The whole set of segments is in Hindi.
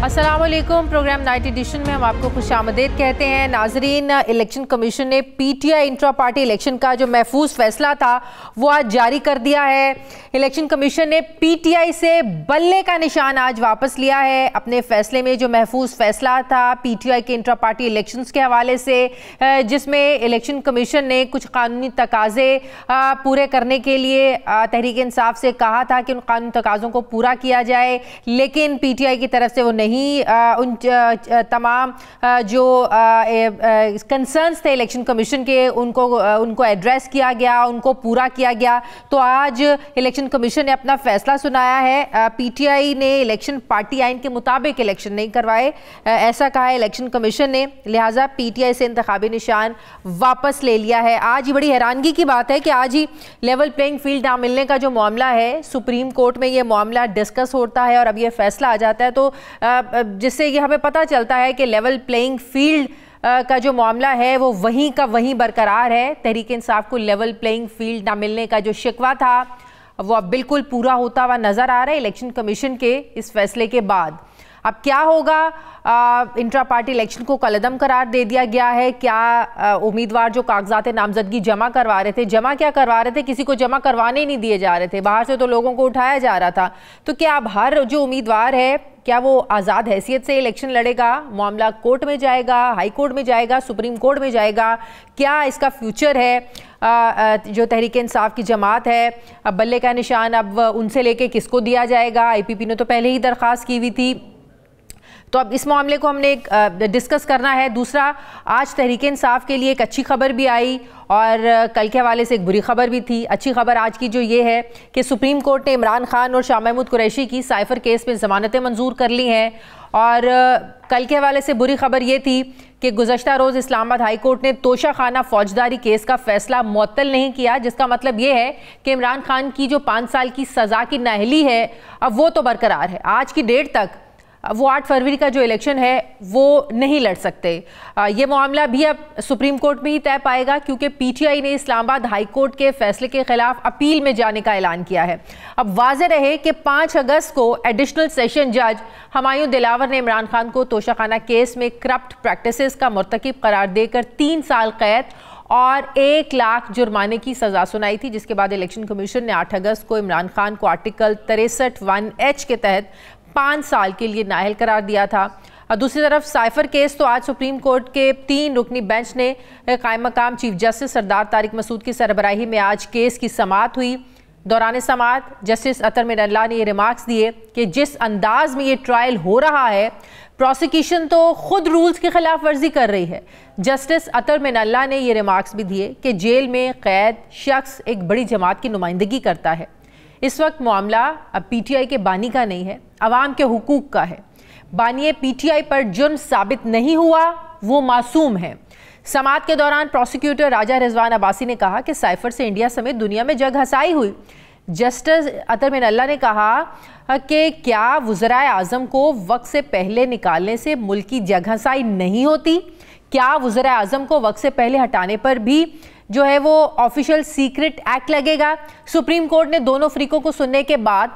अस्सलामुअलैकुम। प्रोग्राम नाइट एडिशन में हम आपको खुशामदीद कहते हैं। नाजरीन, इलेक्शन कमीशन ने पीटीआई इंट्रा पार्टी इलेक्शन का जो महफूज फैसला था वो आज जारी कर दिया है। इलेक्शन कमीशन ने पीटीआई से बल्ले का निशान आज वापस लिया है। अपने फैसले में जो महफूज फैसला था पीटीआई के इंट्रा पार्टी इलेक्शंस के हवाले से, जिसमें इलेक्शन कमीशन ने कुछ कानूनी तकाजे पूरे करने के लिए तहरीक इंसाफ से कहा था कि उन कानूनी तकाज़ों को पूरा किया जाए, लेकिन पीटीआई की तरफ से वो नहीं उन तमाम जो कंसर्न्स थे इलेक्शन कमीशन के उनको एड्रेस किया गया, उनको पूरा किया गया। तो आज इलेक्शन कमीशन ने अपना फैसला सुनाया है। पीटीआई ने इलेक्शन पार्टी आइन के मुताबिक इलेक्शन नहीं करवाए, ऐसा कहा है इलेक्शन कमीशन ने, लिहाजा पीटीआई से इंतखाबी निशान वापस ले लिया है। आज ही बड़ी हैरानगी की बात है कि आज ही लेवल प्लेइंग फील्ड ना मिलने का जो मामला है सुप्रीम कोर्ट में, ये मामला डिस्कस होता है और अब ये फैसला आ जाता है, तो जिससे ये हमें पता चलता है कि लेवल प्लेइंग फील्ड का जो मामला है वो वहीं का वहीं बरकरार है। तहरीक इंसाफ को लेवल प्लेइंग फील्ड ना मिलने का जो शिकवा था वो अब बिल्कुल पूरा होता हुआ नजर आ रहा है इलेक्शन कमीशन के इस फैसले के बाद। अब क्या होगा? इंट्रा पार्टी इलेक्शन को कलअदम करार दे दिया गया है। क्या उम्मीदवार जो कागजात नामजदगी जमा करवा रहे थे, जमा क्या करवा रहे थे, किसी को जमा करवाने ही नहीं दिए जा रहे थे, बाहर से तो लोगों को उठाया जा रहा था। तो क्या अब हर जो उम्मीदवार है क्या वो आज़ाद हैसियत से इलेक्शन लड़ेगा? मामला कोर्ट में जाएगा, हाई कोर्ट में जाएगा, सुप्रीम कोर्ट में जाएगा? क्या इसका फ्यूचर है? जो तहरीक इंसाफ की जमात है, अब बल्ले का निशान अब उनसे लेके किसको दिया जाएगा? आईपीपी ने तो पहले ही दरख्वास्त की हुई थी, तो अब इस मामले को हमने डिस्कस करना है। दूसरा, आज तहरीक इंसाफ के लिए एक अच्छी खबर भी आई और कल के हवाले से एक बुरी खबर भी थी। अच्छी खबर आज की जो ये है कि सुप्रीम कोर्ट ने इमरान खान और शाह महमूद कुरैशी की साइफर केस में ज़मानतें मंजूर कर ली हैं। और कल के हवाले से बुरी खबर ये थी कि गुज़श्ता रोज़ इस्लामाबाद हाई कोर्ट ने तोशा खाना फौजदारी केस का फैसला मुअत्तल नहीं किया, जिसका मतलब ये है कि इमरान खान की जो 5 साल की सज़ा की नाअहली है अब वो तो बरकरार है। आज की डेट तक वो 8 फरवरी का जो इलेक्शन है वो नहीं लड़ सकते। ये मामला भी अब सुप्रीम कोर्ट में ही तय पाएगा, क्योंकि पीटीआई ने इस्लामाबाद हाई कोर्ट के फैसले के खिलाफ अपील में जाने का ऐलान किया है। अब वाज़ेह रहे कि 5 अगस्त को एडिशनल सेशन जज हमायूं दिलावर ने इमरान खान को तोशाखाना केस में करप्ट प्रैक्टिसेस का मुर्तकिब करार देकर 3 साल कैद और 1 लाख जुर्माने की सज़ा सुनाई थी, जिसके बाद इलेक्शन कमीशन ने 8 अगस्त को इमरान खान को आर्टिकल 63(1)H के तहत 5 साल के लिए नाअहल करार दिया था। और दूसरी तरफ साइफर केस, तो आज सुप्रीम कोर्ट के 3 रुकनी बेंच ने कायम मकाम चीफ जस्टिस सरदार तारिक मसूद की सरबराही में आज केस की समाअत हुई। दौरान समाअत जस्टिस अतर मिनल्ला ने ये रिमार्क्स दिए कि जिस अंदाज में ये ट्रायल हो रहा है, प्रोसिक्यूशन तो खुद रूल्स की खिलाफ वर्जी कर रही है। जस्टिस अतर मिनल्ला ने ये रिमार्क्स भी दिए कि जेल में कैद शख्स एक बड़ी जमात की नुमाइंदगी करता है। इस वक्त मामला अब पीटीआई के बानी का नहीं है, अवाम के हुकूक का है। बानी पीटीआई पर जुर्म साबित नहीं हुआ, वो मासूम है। समाअत के दौरान प्रोसिक्यूटर राजा रिजवान अब्बासी ने कहा कि साइफर से इंडिया समेत दुनिया में जग हसाई हुई। जस्टिस अतर मिनल्ला ने कहा कि क्या वज़राए आज़म को वक्त से पहले निकालने से मुल्क की जग हसाई नहीं होती? क्या वज़राए आज़म को वक्त से पहले हटाने पर भी जो है वो ऑफिशियल सीक्रेट एक्ट लगेगा? सुप्रीम कोर्ट ने दोनों फरीकों को सुनने के बाद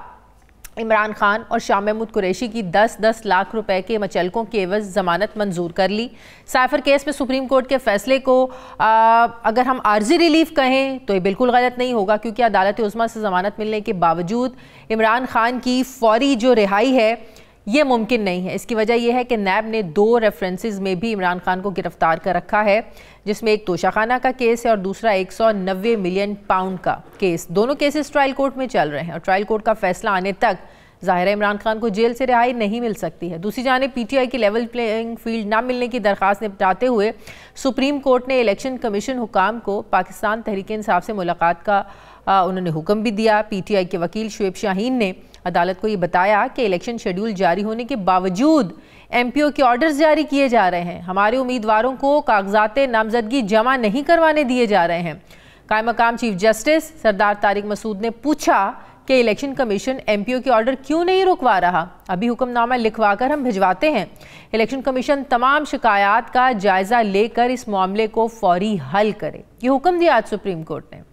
इमरान खान और शाह महमूद कुरैशी की 10-10 लाख रुपए के मचलकों के एवज जमानत मंजूर कर ली। साइफर केस में सुप्रीम कोर्ट के फैसले को अगर हम आर्जी रिलीफ कहें तो ये बिल्कुल गलत नहीं होगा, क्योंकि अदालत उज़्मा से जमानत मिलने के बावजूद इमरान खान की फौरी जो रिहाई है ये मुमकिन नहीं है। इसकी वजह यह है कि नैब ने 2 रेफरेंसेस में भी इमरान खान को गिरफ्तार कर रखा है, जिसमें एक तोशाखाना का केस है और दूसरा 190 मिलियन पाउंड का केस। दोनों केसेस ट्रायल कोर्ट में चल रहे हैं और ट्रायल कोर्ट का फैसला आने तक ज़ाहिर है इमरान खान को जेल से रिहाई नहीं मिल सकती है। दूसरी जानिब पीटीआई की लेवल प्लेइंग फील्ड ना मिलने की दरख्वास्त निपटाते हुए सुप्रीम कोर्ट ने इलेक्शन कमीशन हुकाम को पाकिस्तान तहरीक इंसाफ से मुलाकात का उन्होंने हुक्म भी दिया। पीटीआई के वकील शुएब शाहीन ने अदालत को ये बताया कि इलेक्शन शेड्यूल जारी होने के बावजूद एमपीओ के ऑर्डर्स जारी किए जा रहे हैं, हमारे उम्मीदवारों को कागजात नामजदगी जमा नहीं करवाने दिए जा रहे हैं। कायम मकाम चीफ जस्टिस सरदार तारिक मसूद ने पूछा कि इलेक्शन कमीशन एमपीओ के ऑर्डर क्यों नहीं रुकवा रहा? अभी हुक्मनामा लिखवा कर हम भिजवाते हैं। इलेक्शन कमीशन तमाम शिकायत का जायजा लेकर इस मामले को फौरी हल करे, ये हुक्म दिया आज सुप्रीम कोर्ट ने।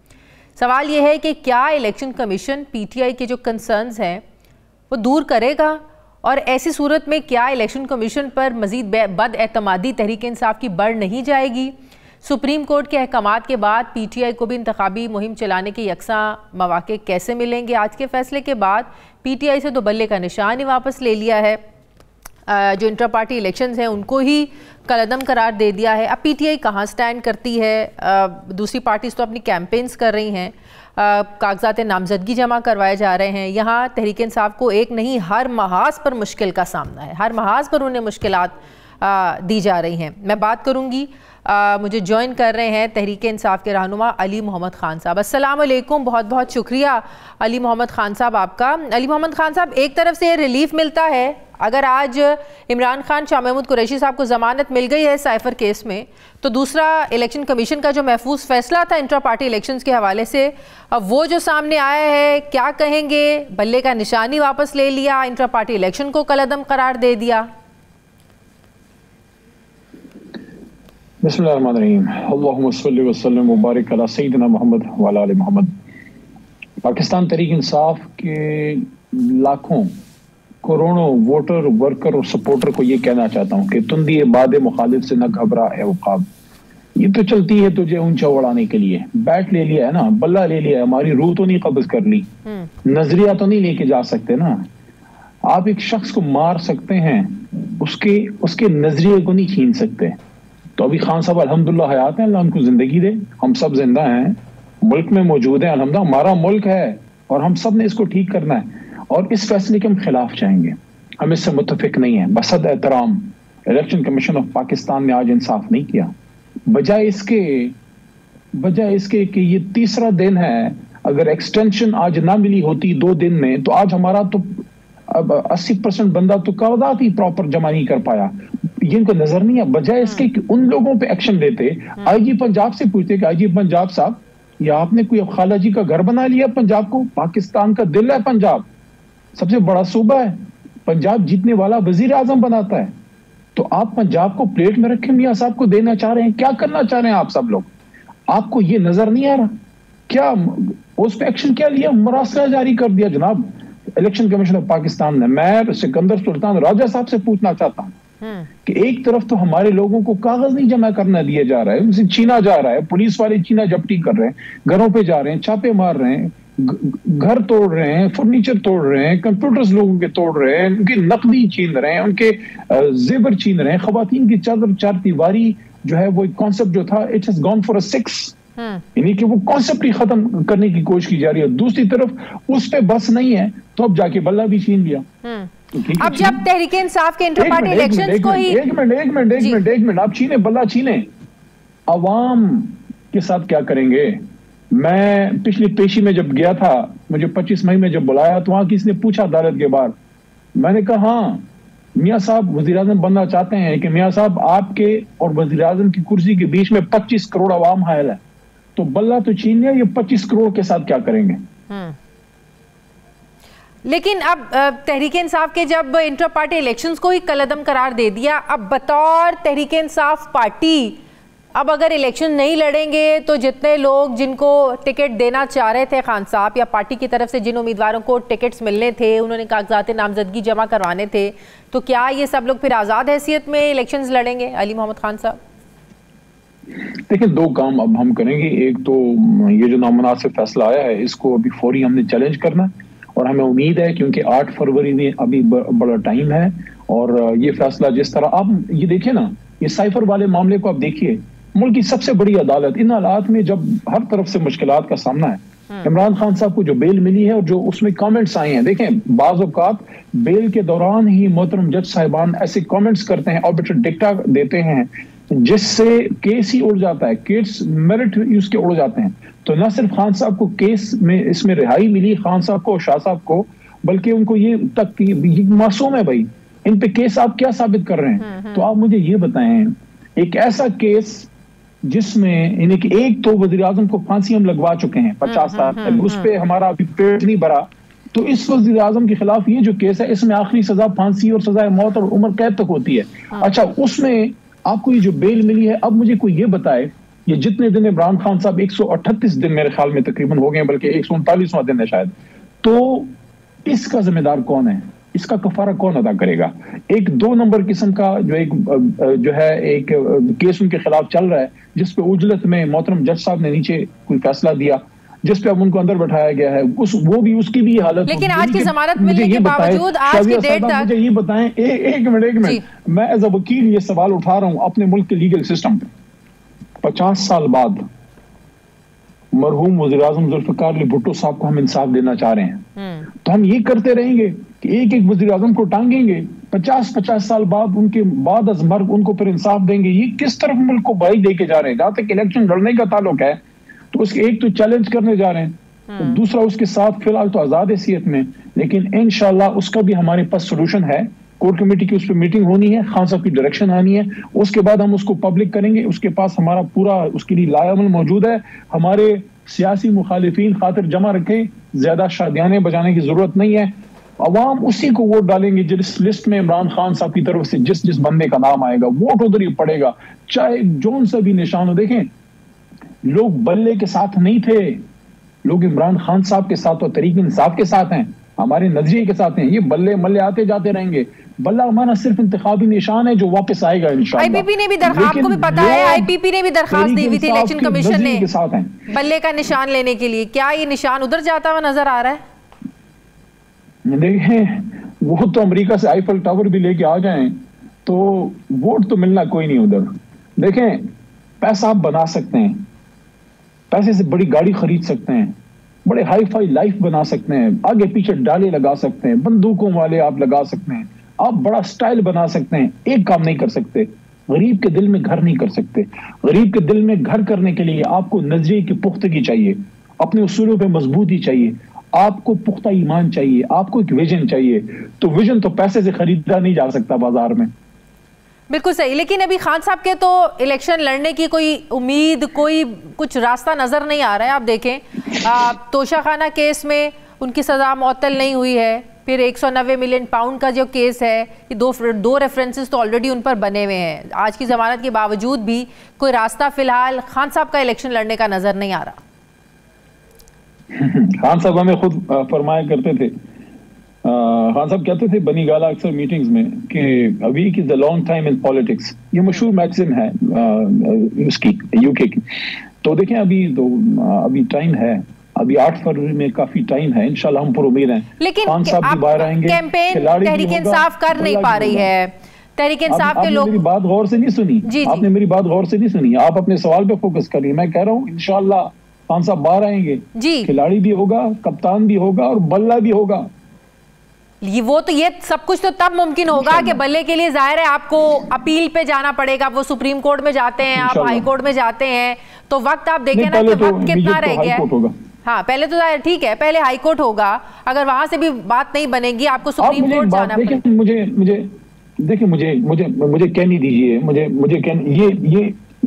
सवाल यह है कि क्या इलेक्शन कमीशन पीटीआई के जो कंसर्न्स हैं वो दूर करेगा और ऐसी सूरत में क्या इलेक्शन कमीशन पर मजीद बदएतमादी तहरीक इंसाफ की बढ़ नहीं जाएगी? सुप्रीम कोर्ट के अहकामात के बाद पीटीआई को भी इंतखाबी मुहिम चलाने के यकसा मौके कैसे मिलेंगे? आज के फैसले के बाद पीटीआई से तो बल्ले का निशान ही वापस ले लिया है, जो इंट्रा पार्टी इलेक्शंस हैं उनको ही कलअदम करार दे दिया है। अब पीटीआई कहाँ स्टैंड करती है? दूसरी पार्टीज तो अपनी कैंपेन्स कर रही हैं, कागजात नामजदगी जमा करवाए जा रहे हैं। यहाँ तहरीक इंसाफ को एक नहीं हर महाज पर मुश्किल का सामना है, हर महाज पर उन्हें मुश्किलात दी जा रही हैं। मैं बात करूँगी, मुझे ज्वाइन कर रहे हैं तहरीक इंसाफ के रहनुमा अली मोहम्मद खान साहब। अस्सलाम वालेकुम, बहुत बहुत शुक्रिया अली मोहम्मद खान साहब आपका। अली मोहम्मद खान साहब, एक तरफ से रिलीफ मिलता है अगर आज इमरान खान, शाह महमूद कुरैशी साहब को ज़मानत मिल गई है साइफर केस में, तो दूसरा इलेक्शन कमीशन का जो महफूज फैसला था इंट्रा पार्टी इलेक्शंस के हवाले से, अब वो जो सामने आया है, क्या कहेंगे? बल्ले का निशानी वापस ले लिया, इंट्रा पार्टी इलेक्शन को कलअदम करार दे दिया। बिस्मिल्लाहिर्रहमानिर्रहीम, अल्लाहुम्मा सल्लि व सल्लिम व बारिक अला सय्यिदिना मुहम्मद व अला आलि मुहम्मद। पाकिस्तान तहरीक इंसाफ के लाखों करोड़ों वोटर, वर्कर और सपोर्टर को ये कहना चाहता हूँ कि तुम दिए बाद मुखालिफ से न घबरा है उकाब। ये तो चलती है तुझे ऊंचा उड़ाने के लिए, बैट ले लिया है ना, बल्ला ले लिया है, हमारी रूह तो नहीं कब्ज कर ली, नजरिया तो नहीं लेके जा सकते ना। आप एक शख्स को मार सकते हैं, उसके नजरिए को नहीं छीन सकते। तो अभी खान साहब अल्हम्दुलिल्लाह हयात हैं, अल्लाह उनको जिंदगी दे, हम सब जिंदा हैं, मुल्क में मौजूद हैं, अल्हम्दुलिल्लाह हमारा मुल्क है और हम सब ने इसको ठीक करना है। और इस फैसले के हम खिलाफ जाएंगे, हम इससे मुत्तफिक नहीं है। बसद एहतराम इलेक्शन कमीशन ऑफ पाकिस्तान ने आज इंसाफ नहीं किया, बजाय इसके कि ये तीसरा दिन है। अगर एक्सटेंशन आज ना मिली होती 2 दिन में, तो आज हमारा तो अब 80% बंदा तो कागजात ही प्रॉपर जमा नहीं कर पाया। ये इनको नजर नहीं है, बजाय इसके कि उन लोगों पे एक्शन लेते। आईजी पंजाब से पूछते कि आईजी पंजाब साहब, या आपने कोई अब खाला जी का घर बना लिया पंजाब को? पाकिस्तान का दिल है पंजाब, सबसे बड़ा सूबा है, पंजाब जीतने वाला वजीर आजम बनाता है। तो आप पंजाब को प्लेट में रखे मियां साहब को देना चाह रहे हैं? क्या करना चाह रहे हैं आप सब लोग? आपको ये नजर नहीं आ रहा? क्या उस पर एक्शन क्या लिया? मरासला जारी कर दिया जनाब इलेक्शन कमीशन ऑफ पाकिस्तान ने। मैं सिकंदर सुल्तान राजा साहब से पूछना चाहता हूँ कि एक तरफ तो हमारे लोगों को कागज नहीं जमा करना दिया जा रहा है, उनसे छीना जा रहा है, पुलिस वाले छीना झपटी कर रहे हैं, घरों पे जा रहे हैं, छापे मार रहे हैं, घर तोड़ रहे हैं, फर्नीचर तोड़ रहे हैं, कंप्यूटर्स लोगों के तोड़ रहे हैं, उनकी नकदी छीन रहे हैं, उनके जेवर छीन रहे हैं, खवातीन की चादर चार दीवारी जो है वो कॉन्सेप्ट जो था, it has gone for a 6, यानी कि वो कॉन्सेप्ट ही खत्म करने की कोशिश की जा रही है। दूसरी तरफ उस पे बस नहीं है तो अब जाके बल्ला भी छीन लिया। अब जब तहरीक इंसाफ के इंटर पार्टी इलेक्शंस को ही एक मिनट आप छीने, बल्ला छीने, अवाम के साथ क्या करेंगे? मैं पिछली पेशी में जब गया था, मुझे 25 मई में जब बुलाया तो वहां किसी ने पूछा अदालत के बाहर, मैंने कहा हाँ मियाँ साहब वजीर आजम बनना चाहते हैं कि मियाँ साहब आपके और वजीर आजम की कुर्सी के बीच में 25 करोड़ अवाम हायल है, तो बल्ला तो छीन लिया, ये 25 करोड़ के साथ क्या करेंगे? लेकिन अब तहरीक इंसाफ के जब इंटर पार्टी इलेक्शंस को ही कलअदम करार दे दिया, अब बतौर तहरीक इंसाफ पार्टी अब अगर इलेक्शन नहीं लड़ेंगे तो जितने लोग जिनको टिकट देना चाह रहे थे खान साहब, या पार्टी की तरफ से जिन उम्मीदवारों को टिकट्स मिलने थे, उन्होंने कागजात नामजदगी जमा करवाने थे, तो क्या ये सब लोग फिर आज़ाद हैसियत में इलेक्शंस लड़ेंगे? अली मोहम्मद खान साहब, देखिए 2 काम अब हम करेंगे। एक तो ये जो नामुनासिब फैसला आया है इसको अभी फौरी हमने चैलेंज करना है, और हमें उम्मीद है क्योंकि 8 फरवरी में अभी बड़ा टाइम है, और ये फैसला जिस तरह आप ये देखिए ना, ये साइफर वाले मामले को आप देखिए, मुल्क की सबसे बड़ी अदालत इन हालात में जब हर तरफ से मुश्किलात का सामना है, इमरान खान साहब को जो बेल मिली है और जो उसमें कमेंट्स आए हैं, देखें बाज़ औक़ात बेल के दौरान ही मोहतरम जज साहिबान ऐसे कमेंट्स करते हैं, ऑर्बिटर डिक्टा देते हैं जिससे केस ही उड़ जाता है, केस मेरिट उसके उड़ जाते हैं। तो न सिर्फ खान साहब को केस में इसमें रिहाई मिली, खान साहब को, शाह साहब को, बल्कि उनको ये तक मासूम है भाई, इन पे केस आप क्या साबित कर रहे हैं? तो आप मुझे ये बताएं, एक ऐसा केस जिसमें यानी कि एक तो वजीर आजम को फांसी हम लगवा चुके हैं 50 साल तक, उस पर हमारा अभी पेट नहीं भरा, तो इस वजीर आजम के खिलाफ ये जो केस है इसमें आखिरी सजा फांसी और सजा मौत और उम्र कैद तक होती है। अच्छा, उसमें आपको ये जो बेल मिली है, अब मुझे कोई ये बताए, ये जितने दिन इमरान खान साहब 138 दिन मेरे ख्याल में तकरीबन हो गए, बल्कि 139वां दिन है शायद, तो इसका जिम्मेदार कौन है? इसका कफारा कौन अदा करेगा? एक 2 नंबर किस्म का एक केस उनके खिलाफ चल रहा है, जिस पे उजलत में मोहतरम जज साहब ने नीचे कोई फैसला दिया, जिस पे अब उनको अंदर बैठाया गया है, उसकी भी हालत। लेकिन आज की जमानत मिलने के बावजूद आज की डेट तक मुझे ये बताएं, एक मिनट, मैं एज अ वकील ये सवाल उठा रहा हूं अपने मुल्क के लीगल सिस्टम पे। 50 साल बाद मरहूम वज़ीर-ए-आज़म जुल्फ़िकार अली भुट्टो साहब को हम इंसाफ देना चाह रहे हैं, तो हम ये करते रहेंगे कि एक एक वज़ीर-ए-आज़म को टांगेंगे, 50 साल बाद उनके बाद अज़ मर्ग उनको फिर इंसाफ देंगे? ये किस तरफ मुल्क को भाई देके जा रहे हैं? जहां तक इलेक्शन लड़ने का ताल्लुक है, तो उसके एक तो चैलेंज करने जा रहे हैं, तो दूसरा उसके साथ फिलहाल तो आजाद हैसियत में, लेकिन इंशाल्लाह उसका भी हमारे पास सोल्यूशन है। कोर कमेटी की उस पर मीटिंग होनी है, खान साहब की डायरेक्शन आनी है, उसके बाद हम उसको पब्लिक करेंगे। उसके पास हमारा पूरा उसके लिए लायामल मौजूद है। हमारे सियासी मुखालिफिन खातिर जमा रखें, ज्यादा शादियाने बजाने की जरूरत नहीं है। अवाम उसी को वोट डालेंगे जिस लिस्ट में इमरान खान साहब की तरफ से जिस जिस बंदे का नाम आएगा, वोट उधर ही पड़ेगा, चाहे जोन सा भी निशान हो। देखें, लोग बल्ले के साथ नहीं थे, लोग इमरान खान साहब के साथ और तहरीक इंसाफ के साथ हैं, हमारे नजरिए के साथ हैं। ये बल्ले मल्ले आते जाते रहेंगे। बल्ला हमारा सिर्फ इंतखाबी निशान है जो वापस आएगा इंशाल्लाह। आईपीपी ने भी आपको भी पता है, आईपीपी ने भी दरखास्त दी हुई थी इलेक्शन कमीशन ने बल्ले का निशान लेने के लिए। क्या ये निशान उधर जाता हुआ नजर आ रहा है? देखें, वो तो अमेरिका से आईफल टावर भी लेके आ जाएं तो वोट तो मिलना कोई नहीं उधर। देखें, पैसा आप बना सकते हैं, पैसे से बड़ी गाड़ी खरीद सकते हैं, बड़े हाई फाई लाइफ बना सकते हैं, आगे पीछे डाले लगा सकते हैं, बंदूकों वाले आप लगा सकते हैं, आप बड़ा स्टाइल बना सकते हैं। एक काम नहीं कर सकते, गरीब के दिल में घर नहीं कर सकते। गरीब के दिल में घर करने के लिए आपको नजरिए की पुख्तगी चाहिए, अपने उसूलों पे मजबूती चाहिए, आपको पुख्ता ईमान चाहिए, आपको एक विजन चाहिए। तो विजन तो पैसे से खरीदा नहीं जा सकता बाजार में। बिल्कुल सही। लेकिन अभी खान साहब के तो इलेक्शन लड़ने की कोई उम्मीद, कोई कुछ रास्ता नजर नहीं आ रहा है। आप देखें, तोशाखाना केस में उनकी सजा मुअत्तल नहीं हुई है, फिर 190 मिलियन पाउंड का जो केस है, ये दो रेफरेंसेस तो ऑलरेडी उन पर बने हुए हैं। आज की जमानत के बावजूद भी कोई रास्ता फिलहाल खान साहब का इलेक्शन लड़ने का नजर नहीं आ रहा। खान साहब हमें खुद फरमाया करते थे, खान साहब कहते थे बनी गाला अक्सर मीटिंग्स में कि a week is the long time in politics. ये मशहूर मैगज़ीन है उसकी, यूके की। तो देखें, अभी टाइम है, अभी 8 फरवरी में काफी टाइम है, इंशाल्लाह हम पर उम्मीद हैं। लेकिन खान साहब भी बाहर आएंगे। कैंपेन तहरीक इंसाफ कर नहीं पा रही है, तहरीक इंसाफ के लोग। मेरी बात गौर से नहीं सुनी, आपने मेरी बात गौर से नहीं सुनी। आप अपने सवाल पे फोकस करिए। मैं कह रहा हूँ इंशाल्लाह खान साहब बाहर आएंगे, खिलाड़ी भी होगा, कप्तान भी होगा और बल्ला भी होगा। ये सब कुछ तो तब मुमकिन होगा कि बल्ले के लिए जाहिर है आपको अपील पे जाना पड़ेगा। वो सुप्रीम कोर्ट में जाते हैं, आप हाई कोर्ट में जाते हैं, तो वक्त आप देखें ना कि वक्त कितना रह गया है। हाँ, पहले तो ठीक है, पहले हाई कोर्ट होगा, अगर वहां से भी बात नहीं बनेगी आपको सुप्रीम कोर्ट जाना पड़ेगा। मुझे कहने दीजिए, मुझे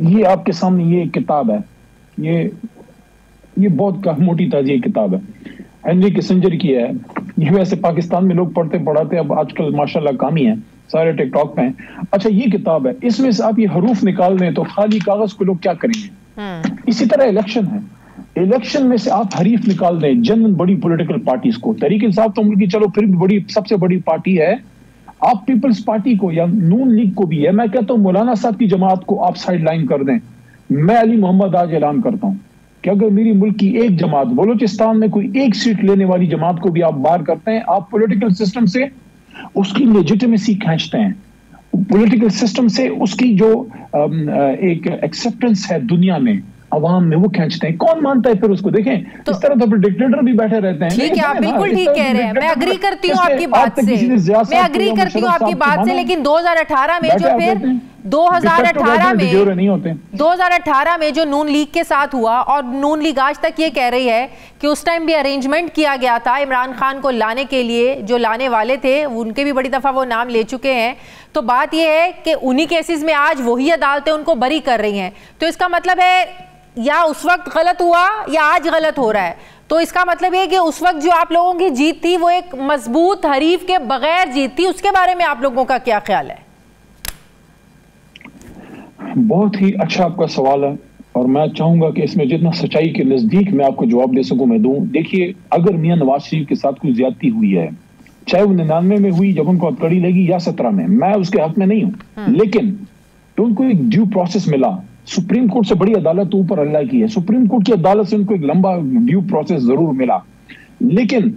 ये आपके सामने ये किताब है, ये बहुत मोटी ताजी किताब है, हेनरी किसिंजर की है। ये वैसे पाकिस्तान में लोग पढ़ाते अब आजकल माशाल्लाह काम ही है, सारे टिकटॉक पे हैं। अच्छा, ये किताब है, इसमें से आप ये हरूफ निकाल दें तो खाली कागज को लोग क्या करेंगे? इसी तरह इलेक्शन है, इलेक्शन में से आप हरीफ निकाल दें जन बड़ी पॉलिटिकल पार्टीज को। तहरीक इंसाफ तो उनकी चलो फिर भी सबसे बड़ी पार्टी है। आप पीपल्स पार्टी को या नून लीग को भी है, मैं कहता हूँ मौलाना साहब की जमात को आप साइड लाइन कर दें। मैं अली मोहम्मद आज ऐलान करता हूँ कि अगर मेरी मुल्क की एक जमात, बलोचिस्तान में कोई एक सीट लेने वाली जमात को भी आप बाहर करते हैं, आप पॉलिटिकल सिस्टम से उसकी लेजिटिमेसी खींचते हैं, पॉलिटिकल सिस्टम से उसकी जो एक एक्सेप्टेंस है दुनिया में, अवाम में, वो खींचते हैं। कौन मानता है फिर उसको? देखें, तो इस तरह तो फिर डिक्टेटर भी बैठे रहते हैं। ठीक है, आप बिल्कुल ठीक कह रहे हैं, मैं अग्री करती हूँ आपकी बात से, मैं अग्री करती हूँ आपकी बात से। लेकिन 2018 में जो फिर 2018 में जो नून लीग के साथ हुआ, और नून लीग आज तक ये कह रही है कि उस टाइम भी अरेंजमेंट किया गया था इमरान खान को लाने के लिए, जो लाने वाले थे उनके भी बड़ी दफा वो नाम ले चुके हैं। तो बात ये है कि उन्हीं केसेस में आज वही अदालतें उनको बरी कर रही हैं। तो इसका मतलब है या उस वक्त गलत हुआ या आज गलत हो रहा है। तो इसका मतलब है कि उस वक्त जो आप लोगों की जीत थी वो एक मजबूत हरीफ के बगैर जीत थी। उसके बारे में आप लोगों का क्या ख्याल है? बहुत ही अच्छा आपका सवाल है, और मैं चाहूंगा कि इसमें जितना सच्चाई के नजदीक मैं आपको जवाब दे सकूं मैं दूं। देखिए, अगर मियां नवाज शरीफ के साथ कोई ज्यादती हुई है, चाहे वो 99 में हुई जब उनको कड़ी लगी या 17 में, मैं उसके हक में नहीं हूं, लेकिन उनको एक ड्यू प्रोसेस मिला। सुप्रीम कोर्ट से बड़ी अदालत तो ऊपर अल्लाह की है, सुप्रीम कोर्ट की अदालत से उनको एक लंबा ड्यू प्रोसेस जरूर मिला। लेकिन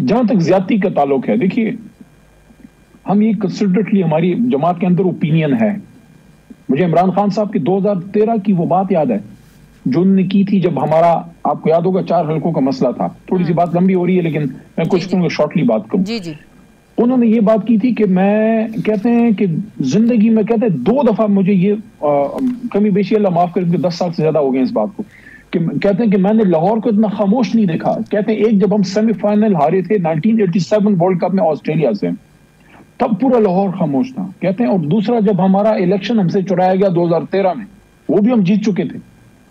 जहां तक ज्यादती का ताल्लुक है, देखिए हम ये कंसिडरेटली, हमारी जमात के अंदर ओपिनियन है। मुझे इमरान खान साहब की 2013 की वो बात याद है जो उन्होंने की थी, जब हमारा, आपको याद होगा, 4 हल्कों का मसला था। थोड़ी सी बात लंबी हो रही है लेकिन मैं कुछ शॉर्टली बात करूं। जी जी। उन्होंने ये बात की थी कि मैं, कहते हैं कि जिंदगी में, कहते हैं 2 दफा मुझे ये कमी बेशी, अल्लाह माफ कर, 10 साल से ज्यादा हो गए इस बात को, कि कहते हैं कि मैंने लाहौर को इतना खामोश नहीं देखा। कहते हैं एक जब हम सेमीफाइनल हारे थे 1987 वर्ल्ड कप में ऑस्ट्रेलिया से, तब पूरा लाहौर खामोश था। कहते हैं, और दूसरा जब हमारा इलेक्शन हमसे चुराया गया 2013 में, वो भी हम जीत चुके थे,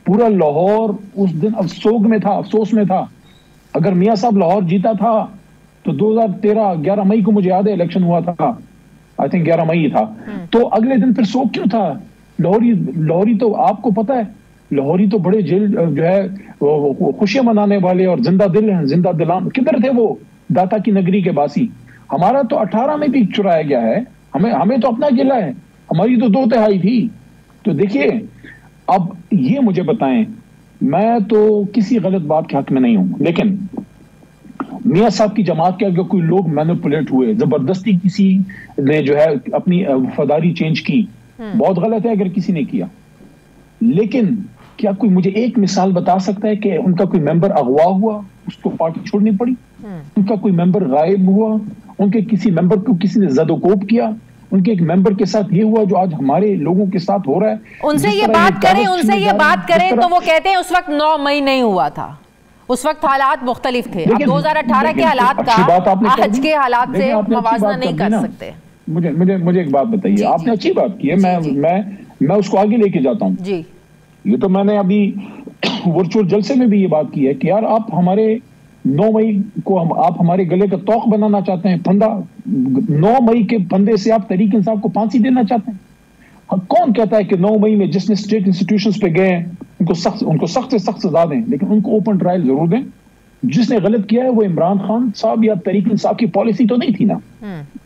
पूरा लाहौर उस दिन अफसोस में था, अफसोस में था। अगर मियां साहब लाहौर जीता था तो 2013 11 मई को, मुझे याद है इलेक्शन हुआ था, आई थिंक 11 मई था, तो अगले दिन फिर शोक क्यों था? लाहौरी तो आपको पता है, लाहौरी तो बड़े जेल जो है खुशियां मनाने वाले और जिंदा दिल हैं, जिंदा दिलान। किधर थे वो दाता की नगरी के बासी? हमारा तो 18 में भी चुराया गया है, हमें तो अपना जिला है, हमारी तो 2/3 थी। तो देखिए, अब ये मुझे बताएं, मैं तो किसी गलत बात के हक में नहीं हूं, लेकिन मियां साहब की जमात के अगर कोई लोग मैनिपुलेट हुए, जबरदस्ती किसी ने जो है अपनी वफादारी चेंज की, बहुत गलत है अगर किसी ने किया। लेकिन क्या कोई मुझे एक मिसाल बता सकता है कि उनका कोई मेंबर अगवा हुआ, उसको पार्टी छोड़नी पड़ी? उनका कोई मेंबर गायब हुआ, उनके किसी मेंबर को किसी ने जदोकोब किया, उनके एक मेंबर के साथ ये हुआ जो आज हमारे लोगों के साथ हो रहा है? उनसे ये बात करें तो वो कहते हैं उस वक्त 9 मई नहीं हुआ था, उस वक्त हालात मुख्तलिफ थे। अब 2018 के हालात का आज के हालात से मवाजना नहीं कर सकते। मुझे एक बात बताइए, आपने अच्छी बात की है, मैं उसको आगे लेके जाता हूँ जी। ये तो मैंने अभी वर्चुअल जलसे में भी ये बात की है कि यार आप हमारे 9 मई को आप हमारे गले का तौक बनाना चाहते हैं, फंदा। 9 मई के फंदे से आप तहरीक इंसाफ को फांसी देना चाहते हैं। कौन कहता है कि 9 मई में जिसने स्टेट इंस्टीट्यूशंस पे गए हैं उनको सख्त से सख्त सजा दें, लेकिन उनको ओपन ट्रायल जरूर दें। जिसने गलत किया है वो इमरान खान साहब या तहरीक इंसाफ की पॉलिसी तो नहीं थी ना।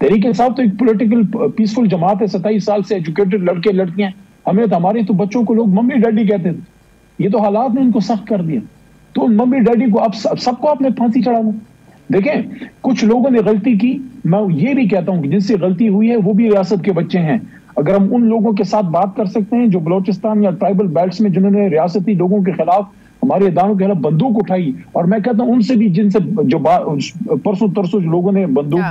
तहरीक इंसाफ तो एक पॉलिटिकल पीसफुल जमात है, 27 साल से एजुकेटेड लड़के लड़कियां। हमारे तो बच्चों को लोग मम्मी डैडी कहते थे, ये तो हालात ने उनको सख्त कर दिया। तो मम्मी डैडी को आप सबको आपने फांसी चढ़ा दो। देखें, कुछ लोगों ने गलती की, मैं ये भी कहता हूं कि जिनसे गलती हुई है वो भी रियासत के बच्चे हैं। अगर हम उन लोगों के साथ बात कर सकते हैं जो बलोचिस्तान या ट्राइबल बेल्ट्स में जिन्होंने रियासती लोगों के खिलाफ, हमारे इदारों के खिलाफ बंदूक उठाई, और मैं कहता हूं उनसे भी जिनसे जो परसों तरसों लोगों ने बंदूक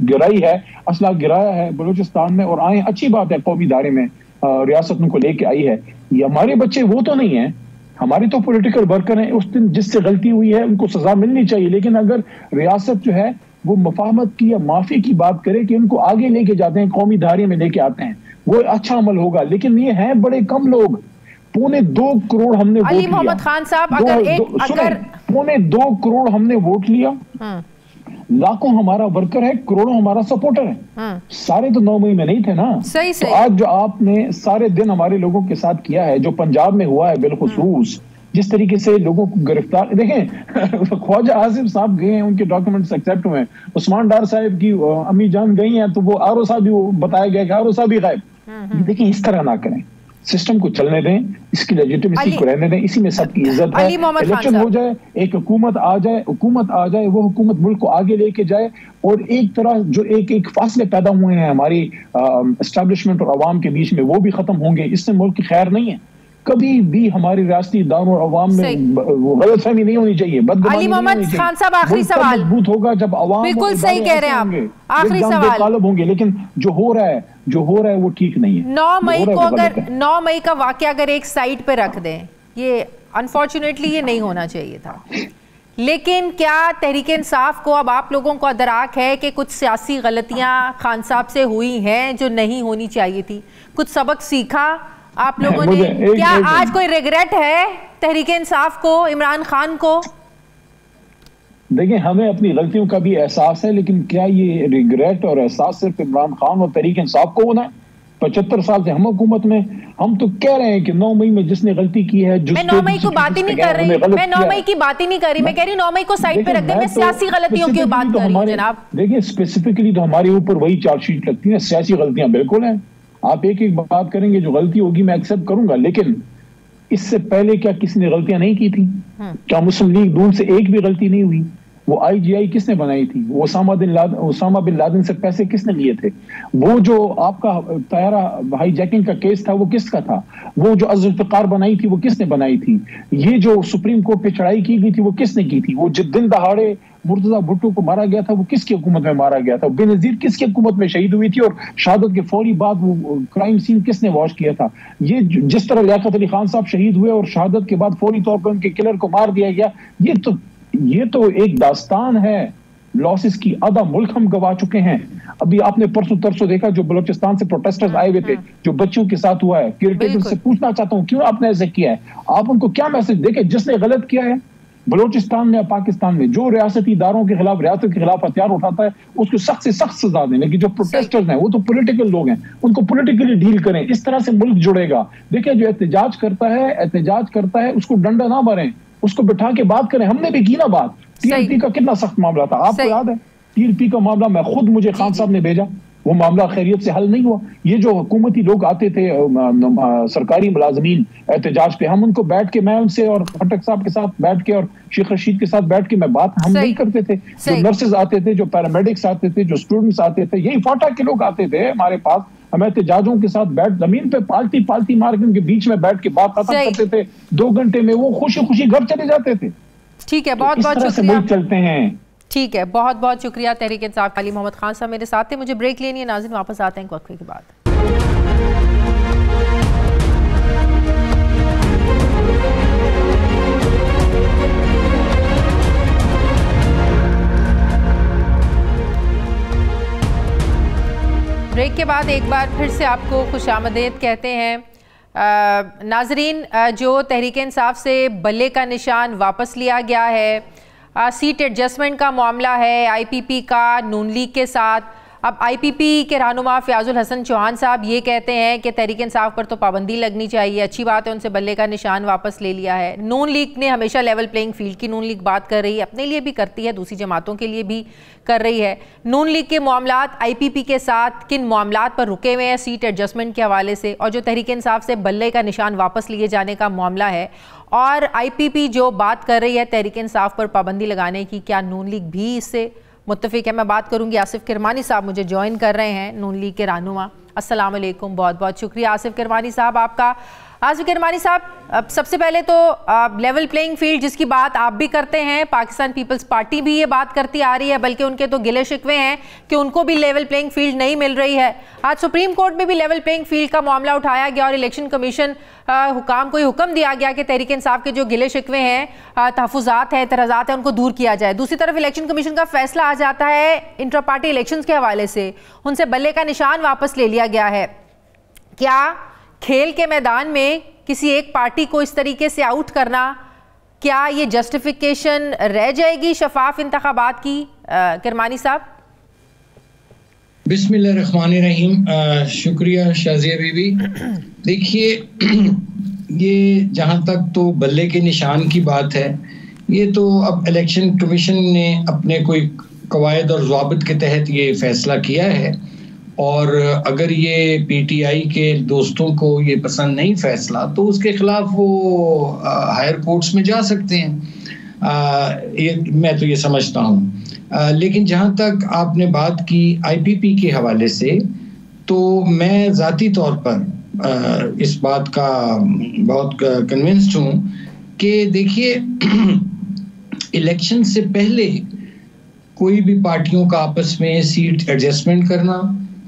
गिराई है, असला गिराया है बलोचिस्तान में और आए, अच्छी बात है, कौमी दायरे में रियासत उनको लेके आई है। ये हमारे बच्चे वो तो नहीं है, हमारे तो पॉलिटिकल वर्कर हैं। उस दिन जिससे गलती हुई है उनको सजा मिलनी चाहिए, लेकिन अगर रियासत जो है वो मुफाहमत की या माफी की बात करे कि उनको आगे लेके जाते हैं, कौमी धारे में लेके आते हैं, वो अच्छा अमल होगा। लेकिन ये हैं बड़े कम लोग, 2.25 करोड़ हमने वोट लिया। मोहम्मद खान साहब, अगर 2.25 करोड़ हमने वोट लिया, लाखों हमारा वर्कर है, करोड़ों हमारा सपोर्टर है। सारे तो 9 मई में नहीं थे ना। सही तो आज जो आपने सारे दिन हमारे लोगों के साथ किया है, जो पंजाब में हुआ है बिलखुसूस, जिस तरीके से लोगों को गिरफ्तार, देखें ख्वाजा आसिफ साहब गए हैं, उनके डॉक्यूमेंट्स एक्सेप्ट हुए हैं, उस्मान डार साहब की अम्मी जान गई हैं, तो वो आरो साहब भी बताया गया कि आरो साहब भी गायब। देखिए, इस तरह ना करें, सिस्टम को चलने दें, इसकी लेजिटिमेसी को रहने दें, इसी में सबकी इज्जत है। इलेक्शन हो जाए, एक हुकूमत आ जाए, वो हुकूमत मुल्क को आगे लेके जाए, और एक तरह जो एक फासले पैदा हुए हैं हमारी एस्टैब्लिशमेंट और अवाम के बीच में, वो भी खत्म होंगे। इससे मुल्क की खैर नहीं है। कभी भी हमारी रियासती इदारों और अवाम में गलतफहमी नहीं होनी चाहिए, अली मोहम्मद खान साहब, आखिरी सवाल। मजबूत होगा जब अवाम, बिल्कुल सही कह रहे हैं आप, आखिरी सवाल गालिब होंगे, लेकिन जो हो रहा है वो ठीक नहीं है। 9 मई को अगर 9 मई का वाकया अगर एक साइड पे रख दें, ये अनफॉर्चुनेटली ये नहीं होना चाहिए था, लेकिन क्या तहरीक इंसाफ को अब आप लोगों को अदराक है कि कुछ सियासी गलतियां खान साहब से हुई हैं जो नहीं होनी चाहिए थी? कुछ सबक सीखा आप लोगों ने? क्या आज कोई रिग्रेट है तहरीक इंसाफ को, इमरान खान को? देखिए, हमें अपनी गलतियों का भी एहसास है, लेकिन क्या ये रिग्रेट और एहसास सिर्फ इमरान खान और तहरीक इंसाफ को होना है? 75 साल से हम हुकूमत में, हम तो कह रहे हैं कि 9 मई में जिसने गलती की है, मैं 9 मई को बात ही नहीं कर रही, मैं 9 मई की बात ही नहीं कर रही, मैं कह रही 9 मई को साइड पे रख दें, मैं सियासी गलतियों की बात कर रही हूं जनाब। देखिए स्पेसिफिकली तो हमारे ऊपर वही चार्जशीट लगती है, सियासी गलतियां बिल्कुल हैं। आप एक एक बात करेंगे, जो गलती होगी मैं एक्सेप्ट करूंगा, लेकिन इससे पहले क्या किसी ने गलतियां नहीं की थी? क्या मुस्लिम लीग नून से एक भी गलती नहीं हुई? वो IGI किसने बनाई थी? वो ओसामा बिन लादेन से पैसे किसने लिए थे? वो जो आपका तैयारा हाईजैकिंग का केस था वो किसका था? वो जो जुल्फ़िकार बनाई थी वो किसने बनाई थी? ये जो सुप्रीम कोर्ट पे चढ़ाई की गई थी वो किसने की थी? वो जो दिन दहाड़े मुर्तजा भुट्टो को मारा गया था वो किसकी हुकूमत में मारा गया था? बेनजीर किसकी हुकूमत में शहीद हुई थी और शहादत के फौरी बाद वो क्राइम सीन किसने वॉश किया था? ये जिस तरह लियाकत अली खान साहब शहीद हुए और शहादत के बाद फौरी तौर पर उनके किलर को मार दिया गया, ये तो एक दास्तान है। लॉसेस की आधा मुल्क हम गवा चुके हैं। अभी आपने परसों तरसों देखा जो बलोचिस्तान से प्रोटेस्टर्स आए हुए थे, जो बच्चों के साथ हुआ है। केयरटेकर से पूछना चाहता हूं क्यों आपने ऐसे किया है? आप उनको क्या मैसेज देखे? जिसने गलत किया है बलोचिस्तान में या पाकिस्तान में, जो रियासती इदारों के खिलाफ, रियासत के खिलाफ हथियार उठाता है, उसको सख्त से सख्त सजा दें। लेकिन जो प्रोटेस्टर्स हैं वो तो पॉलिटिकल लोग हैं, उनको पॉलिटिकली डील करें। इस तरह से मुल्क जुड़ेगा। देखिए जो एहतजाज करता है उसको डंडा ना मारें, उसको बिठा के बात करें। हमने भी की ना बात, TRP का कितना सख्त मामला था, आपको याद है? TRP का मामला मुझे खान साहब ने भेजा, वो मामला खैरियत से हल नहीं हुआ। ये जो हुकूमती लोग आते थे, सरकारी मुलाजमीन एहतजाज पे, हम उनको बैठ के, मैं उनसे और खट्टक साहब के साथ बैठ के और शेख रशीद के साथ बैठ के मैं बात हम नहीं करते थे। जो नर्सेज आते थे, जो पैरामेडिक्स आते थे, जो स्टूडेंट्स आते थे, यही फाटा के लोग आते थे हमारे पास। हम एहतजाजों के साथ बैठ जमीन पे पालती मार के उनके बीच में बैठ के बात खत्म करते थे। 2 घंटे में वो खुशी खुशी घर चले जाते थे। ठीक है, बहुत बहुत शुक्रिया। चलते हैं। ठीक है, बहुत बहुत शुक्रिया तहरीक इंसाफ। अली मोहम्मद खान साहब मेरे साथ थे। मुझे ब्रेक लेनी है नाज़रीन, वापस आते हैं वक्फे के बाद। ब्रेक के बाद एक बार फिर से आपको खुशामदीद कहते हैं। नाजरीन, जो तहरीक इंसाफ से बल्ले का निशान वापस लिया गया है, सीट एडजस्टमेंट का मामला है IPP का नून लीग के साथ। अब IPP के रहनुमा फ़याज़ुल हसन चौहान साहब ये कहते हैं कि तहरीक इंसाफ पर तो पाबंदी लगनी चाहिए। अच्छी बात है, उनसे बल्ले का निशान वापस ले लिया है। नून लीग ने हमेशा लेवल प्लेइंग फील्ड की नून लीग बात कर रही है, अपने लिए भी करती है, दूसरी जमातों के लिए भी कर रही है। नून लीग के मामलात IPP के साथ किन मामलात पर रुके हुए हैं सीट एडजस्टमेंट के हवाले से, और जो तहरीक इंसाफ से बल्ले का निशान वापस लिए जाने का मामला है, और IPP जो बात कर रही है तहरीक इंसाफ पर पाबंदी लगाने की, क्या नून लीग भी इससे मुत्तफिक है? मैं बात करूंगी। आसिफ किरमानी साहब मुझे ज्वाइन कर रहे हैं, नून लीग के रहनुमा। अस्सलाम वालेकुम, बहुत बहुत शुक्रिया आसिफ किरमानी साहब आपका। आसिफ किरमानी साहब, सबसे पहले तो लेवल प्लेइंग फील्ड जिसकी बात आप भी करते हैं, पाकिस्तान पीपल्स पार्टी भी ये बात करती आ रही है, बल्कि उनके तो गिले शिकवे हैं कि उनको भी लेवल प्लेइंग फील्ड नहीं मिल रही है। आज सुप्रीम कोर्ट में भी लेवल प्लेइंग फील्ड का मामला उठाया गया और इलेक्शन कमीशन हुकाम को हुक्म दिया गया कि तहरीक इंसाफ के जो गिले शिकवे हैं, तहफ़्फ़ुज़ात हैं, एतराज़ात हैं, उनको दूर किया जाए। दूसरी तरफ इलेक्शन कमीशन का फैसला आ जाता है इंट्रा पार्टी इलेक्शन के हवाले से, उनसे बल्ले का निशान वापस ले लिया गया है। क्या खेल के मैदान में किसी एक पार्टी को इस तरीके से आउट करना, क्या ये जस्टिफिकेशन रह जाएगी शफाफ इंतखाबात की? किरमानी साहब। बिस्मिल्लाहिर्रहमानिर्रहीम। शुक्रिया शाजिया बीबी। देखिए, ये जहाँ तक तो बल्ले के निशान की बात है, ये तो अब इलेक्शन कमीशन ने अपने कोई कवायद और ज़वाबित के तहत ये फैसला किया है, और अगर ये PTI के दोस्तों को ये पसंद नहीं फैसला तो उसके खिलाफ वो हायर कोर्ट्स में जा सकते हैं। ये मैं तो ये समझता हूँ। लेकिन जहाँ तक आपने बात की IPP के हवाले से, तो मैं ज़ाती तौर पर इस बात का बहुत कन्विंस्ड हूँ कि देखिए, इलेक्शन से पहले कोई भी पार्टियों का आपस में सीट एडजस्टमेंट करना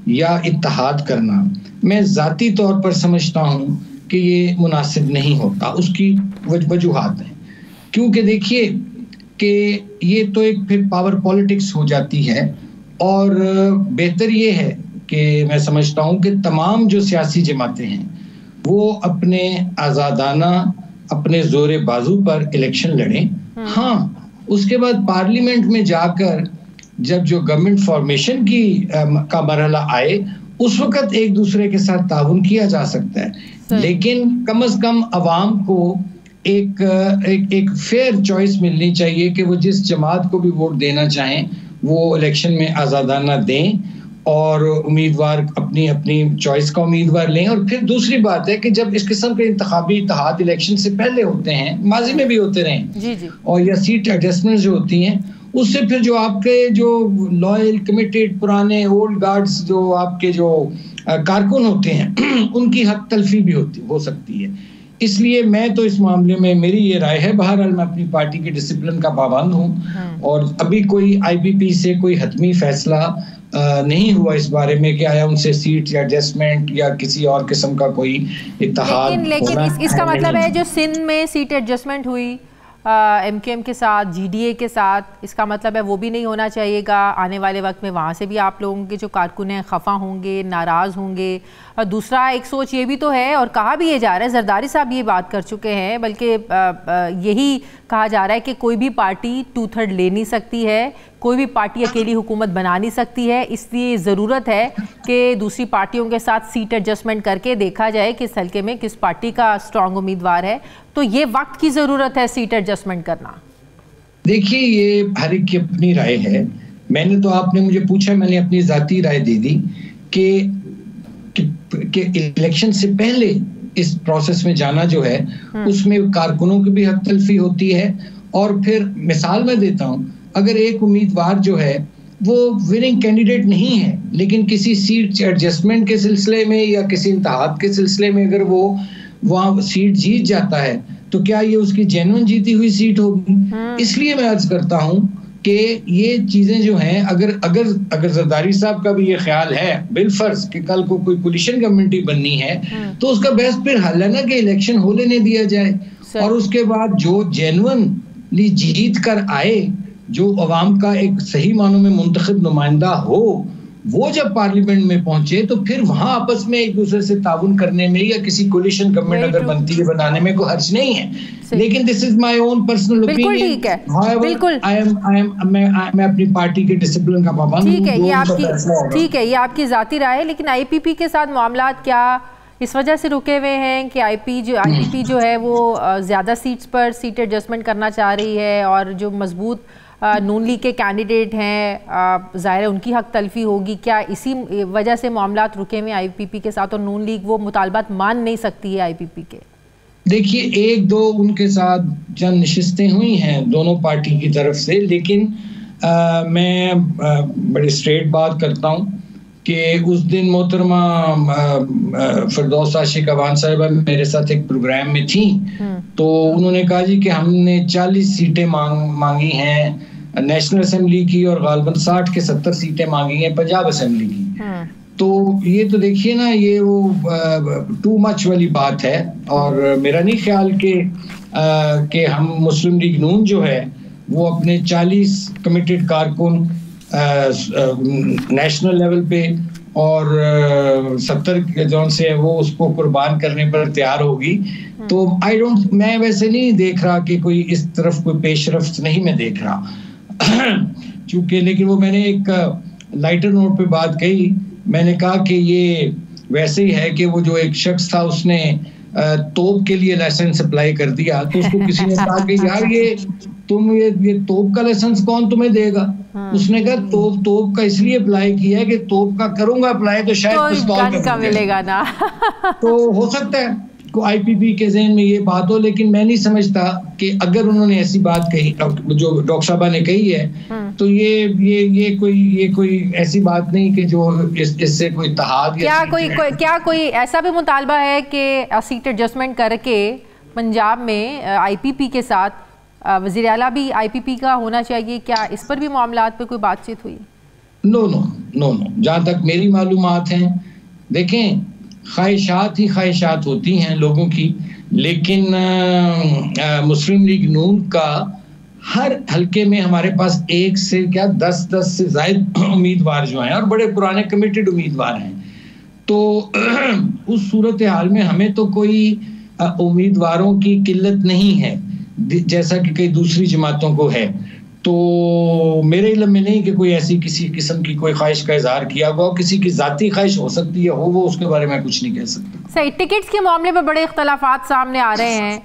या इत्तेहाद करना, मैं ज़ाती तौर पर समझता हूँ कि ये मुनासिब नहीं होता। उसकी वजूहात हैं, क्योंकि देखिए कि ये तो एक फिर पावर पॉलिटिक्स हो जाती है, और बेहतर ये है कि मैं समझता हूँ कि तमाम जो सियासी जमातें हैं वो अपने आज़ादाना, अपने ज़ोरे बाजू पर इलेक्शन लड़ें। हाँ, उसके बाद पार्लियामेंट में जाकर जब जो गवर्नमेंट फॉर्मेशन का मरहला आए, उस वक्त एक दूसरे के साथ ताउन किया जा सकता है, लेकिन कम से कम अवाम को एक फेयर चॉइस मिलनी चाहिए कि वो जिस जमात को भी वोट देना चाहें वो इलेक्शन में आज़ादाना दें और उम्मीदवार अपनी अपनी चॉइस का उम्मीदवार लें। और फिर दूसरी बात है कि जब इस किस्म के इंतखाबी इत्तेहाद इलेक्शन से पहले होते हैं, माजी में भी होते रहे, और या सीट एडजस्टमेंट जो होती हैं, उससे फिर जो आपके जो लॉयल कमिटेड पुराने ओल्ड गार्ड्स जो आपके जो कारकुन होते हैं उनकी हक तलफी भी हो सकती है। इसलिए मैं तो इस मामले में मेरी ये राय है, बहरहाल मैं अपनी पार्टी के डिसिप्लिन का पाबंद हूँ और अभी कोई आईपीपी से कोई हतमी फैसला नहीं हुआ इस बारे में कि आया उनसे सीट या एडजस्टमेंट या किसी और किस्म का कोई इत्तेहाद। लेकिन इसका मतलब है जो सिंध में सीट एडजस्टमेंट हुई एमकेएम के साथ, जीडीए के साथ, इसका मतलब है वो भी नहीं होना चाहिएगा। आने वाले वक्त में वहाँ से भी आप लोगों के जो कारकुन हैं खफा होंगे, नाराज़ होंगे। और दूसरा एक सोच ये भी तो है, और कहा भी ये जा रहा है, जरदारी साहब ये बात कर चुके हैं, बल्कि यही कहा जा रहा है कि कोई भी पार्टी 2/3 ले नहीं सकती है, कोई भी पार्टी अकेली हुकूमत बना नहीं सकती है। इसलिए ज़रूरत है कि दूसरी पार्टियों के साथ सीट एडजस्टमेंट करके देखा जाए किस हल्के में किस पार्टी का स्ट्रॉन्ग उम्मीदवार है। तो ये वक्त की ज़रूरत है सीट एडजस्टमेंट करना। देखिए, ये हर एक की अपनी राय है। मैंने तो, आपने मुझे पूछा, मैंने अपनी ज़ाती राय दे दी कि इलेक्शन से पहले इस प्रोसेस में जाना जो है उसमें कारकुनों की भी हक तलफी होती है। और फिर मिसाल मैं देता हूं, अगर एक उम्मीदवार जो है वो विनिंग कैंडिडेट नहीं है, लेकिन किसी सीट एडजस्टमेंट के सिलसिले में या किसी इंतहाद के सिलसिले में अगर वो वहां सीट जीत जाता है, तो क्या ये उसकी जेन्युइन जीती हुई सीट होगी? इसलिए मैं अर्ज करता हूं कि ये चीजें जो हैं, अगर जरदारी साहब का भी ये ख्याल है बिलफर्ज कि कल को कोई कोलिशन गवर्नमेंट बननी है, तो उसका बेस्ट फिर हल है ना कि इलेक्शन हो लेने दिया जाए और उसके बाद जो जेन्युइनली जीत कर आए, जो अवाम का एक सही मानों में मुंतखब नुमाइंदा हो, वो जब पार्लियामेंट में पहुंचे तो फिर वहां आपस में एक दूसरे से ताउन करने में या किसी कोलिशन गवर्नमेंट अगर बनती है बनाने में कोई हर्ज नहीं है। लेकिन this is my own personal opinion. बिल्कुल मैं अपनी पार्टी के डिसिप्लिन का पाबंद हूं। ठीक है, ये आपकी जाती राय है। लेकिन आईपीपी के साथ मामला क्या इस वजह से रुके हुए हैं कि आईपीपी जो है वो ज्यादा सीट्स पर सीट एडजस्टमेंट करना चाह रही है और जो मजबूत नून लीग के कैंडिडेट हैं ज़ाहिर है उनकी हक तलफी होगी? क्या इसी वजह से मामलात रुके हुए आईपीपी के साथ और नून लीग वो मुतालबात मान नहीं सकती है आईपीपी के? देखिए, एक दो उनके साथ चंद नशिस्तें हुई हैं दोनों पार्टी की तरफ से, लेकिन मैं बड़ी स्ट्रेट बात करता हूँ कि उस दिन मोहतरमा फिरदौस आशिक अवान साहिबा मेरे साथ एक प्रोग्राम में थी, तो उन्होंने कहा जी कि हमने 40 सीटें मांगी हैं नेशनल असेंबली की और गालबन 60 के 70 सीटें मांगी हैं पंजाब असेंबली की। तो ये तो देखिए ना, ये वो टू मच वाली बात है। और मेरा नहीं ख्याल कि हम मुस्लिम लीग नून जो है वो अपने 40 कमिटेड कारकुन नेशनल लेवल पे और 70 जौन से है वो उसको कुर्बान करने पर तैयार होगी। तो मैं वैसे नहीं देख रहा कि कोई इस तरफ कोई पेशरफ्त नहीं मैं देख रहा चूंकि, लेकिन वो मैंने एक लाइटर नोट पे बात कही। मैंने कहा कि ये वैसे ही है कि वो जो एक शख्स था उसने तोप के लिए लाइसेंस अप्लाई कर दिया, तो उसको किसी ने कहा कि यार ये तोप का लाइसेंस कौन तुम्हें देगा? उसने कहा तोप का इसलिए अप्लाई किया है कि तोप का करूंगा अप्लाई तो शायद पिस्तौल का मिलेगा ना। तो हो सकता है को आईपीपी के ज़हन में ये बात हो, लेकिन मैं नहीं समझता कि अगर उन्होंने ऐसी बात कही जो डॉक्टर साहबा ने कही है, तो ये कोई ऐसी बात नहीं कि जो इससे कोई इत्तेहाद क्या कोई ऐसा भी मुतालबा है कि सीट एडजस्टमेंट करके पंजाब में आईपीपी के साथ वज़ीर आला भी आईपीपी का होना चाहिए? क्या इस पर भी मामलात पे कोई बातचीत हुई? नो, जहाँ तक मेरी मालूमात हैं, देखें ख्वाहिशात ही ख्वाहिशात होती हैं लोगों की, लेकिन मुस्लिम लीग नून का हर हल्के में हमारे पास 1 से क्या 10 से ज़ायद उम्मीदवार जो हैं और बड़े पुराने कमिटेड उम्मीदवार हैं। तो उस सूरत हाल में हमें तो कोई उम्मीदवारों की किल्लत नहीं है जैसा कि कई दूसरी जमातों को है। तो मेरे इल्म में नहीं कि कोई ऐसी किसी किस्म की कोई ख्वाहिश का इजहार किया हुआ, किसी की जाती ख्वाहिश हो सकती है, हो वो, उसके बारे में कुछ नहीं कह सकता। सही, टिकट्स के मामले में बड़े इख्तलाफात सामने आ रहे हैं,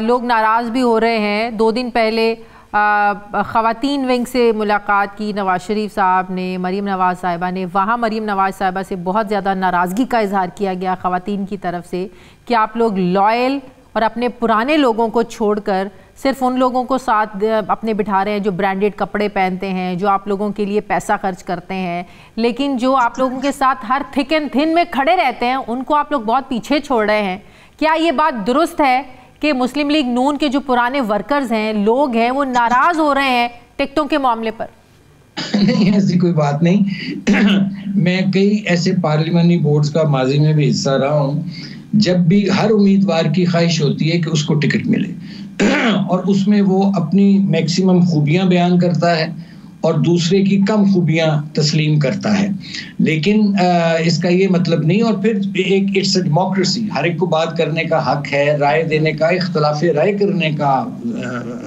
लोग नाराज़ भी हो रहे हैं। 2 दिन पहले ख़वातीन विंग से मुलाकात की नवाज़ शरीफ साहब ने, मरीम नवाज़ साहिबा ने। वहाँ मरीम नवाज़ साहिबा से बहुत ज़्यादा नाराज़गी का इजहार किया गया ख़वातीन की तरफ से कि आप लोग लॉयल और अपने पुराने लोगों को छोड़कर सिर्फ उन लोगों को साथ अपने बिठा रहे हैं जो ब्रांडेड कपड़े पहनते हैं, जो आप लोगों के लिए पैसा खर्च करते हैं, लेकिन जो आप लोगों के साथ हर थिक एंड थिन में खड़े रहते हैं उनको आप लोग बहुत पीछे छोड़ रहे हैं। क्या ये बात दुरुस्त है कि मुस्लिम लीग नून के जो पुराने वर्कर्स हैं, लोग हैं, वो नाराज हो रहे हैं टिकटों के मामले पर? नहीं, ऐसी कोई बात नहीं। मैं कई ऐसे पार्लियामानी बोर्ड्स का माजी में भी हिस्सा रहा हूँ, जब भी हर उम्मीदवार की ख्वाहिश होती है कि उसको टिकट मिले और उसमें वो अपनी मैक्सिमम खूबियां बयान करता है और दूसरे की कम खूबियां तस्लीम करता है, लेकिन इसका ये मतलब नहीं। और फिर एक इट्स अ डेमोक्रेसी, हर एक को बात करने का हक है, राय देने का, इख्तलाफ राय करने का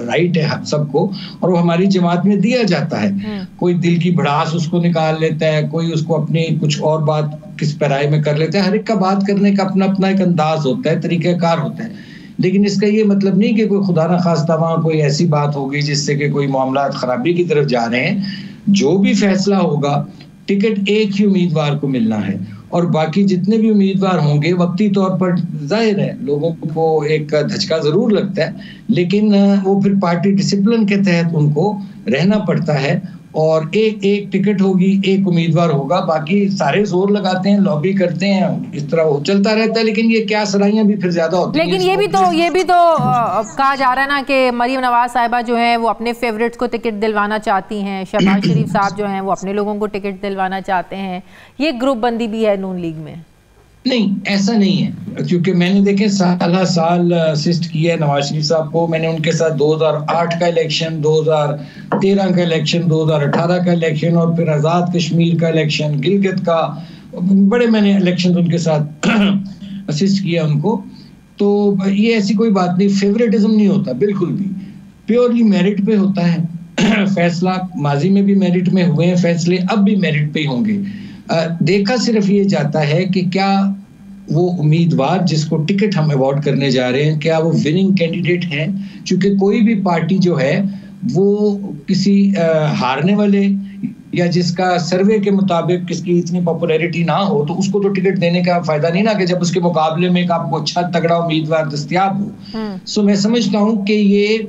राइट है सबको, और वो हमारी जमात में दिया जाता है। कोई दिल की भड़ास उसको निकाल लेता है, कोई उसको अपनी कुछ और बात किस पर राय में कर लेता है। हर एक का बात करने का अपना अपना एक अंदाज होता है, तरीक़ाकार होता है, लेकिन इसका ये मतलब नहीं कि कोई खुदा ना खास्ता वहाँ कोई ऐसी बात होगी जिससे कि कोई मामला खराबी की तरफ जा रहे हैं। जो भी फैसला होगा, टिकट एक ही उम्मीदवार को मिलना है और बाकी जितने भी उम्मीदवार होंगे, वक्ती तौर पर जाहिर है लोगों को एक धचका जरूर लगता है, लेकिन वो फिर पार्टी डिसिप्लिन के तहत उनको रहना पड़ता है और एक टिकट होगी, एक उम्मीदवार होगा, बाकी सारे जोर लगाते हैं, लॉबी करते हैं, इस तरह वो चलता रहता है। लेकिन ये क्या सराइयां भी फिर ज्यादा होती हैं। लेकिन ये भी तो कहा जा रहा है ना कि मरीम नवाज साहिबा जो हैं वो अपने फेवरेट्स को टिकट दिलवाना चाहती हैं, शहबाज शरीफ साहब जो हैं वो अपने लोगों को टिकट दिलवाना चाहते हैं। ये ग्रुप बंदी भी है नून लीग में? नहीं, ऐसा नहीं है, क्योंकि मैंने देखे साल असिस्ट किया है नवाज शरीफ साहब को। मैंने उनके साथ 2008 का इलेक्शन, 2013 का इलेक्शन, 2018 का इलेक्शन और फिर आज़ाद कश्मीर का इलेक्शन, गिलगित का, बड़े मैंने इलेक्शन उनके साथ असिस्ट किया उनको। तो ये ऐसी कोई बात नहीं, फेवरेटिज्म नहीं होता बिल्कुल भी, प्योरली मेरिट पे होता है फैसला। माजी में भी मेरिट में हुए हैं फैसले, अब भी मेरिट पे ही होंगे। देखा सिर्फ ये जाता है कि क्या वो उम्मीदवार जिसको टिकट हम अवॉर्ड करने जा रहे हैं, क्या वो विनिंग कैंडिडेट हैं? क्योंकि कोई भी पार्टी जो है वो किसी हारने वाले या जिसका सर्वे के मुताबिक किसकी इतनी पॉपुलैरिटी ना हो, तो उसको तो टिकट देने का फायदा नहीं ना, कि जब उसके मुकाबले में एक आपको अच्छा तगड़ा उम्मीदवार दस्तयाब हो। सो मैं समझता हूँ कि ये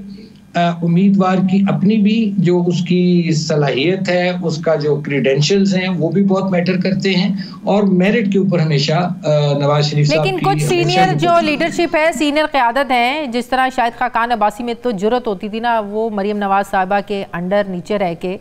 उम्मीदवार की अपनी भी जो उसकी सलाहियत है, उसका जो क्रीडेंशियल्स हैं, वो भी बहुत मैटर करते हैं और मेरिट के ऊपर हमेशा नवाज शरीफ साहब। लेकिन कुछ सीनियर जो लीडरशिप है, सीनियर क़यादत है, जिस तरह शाहिद खाकान अब्बासी में तो जुर्रत होती थी ना, वो मरीम नवाज साहिबा के अंडर नीचे रह के,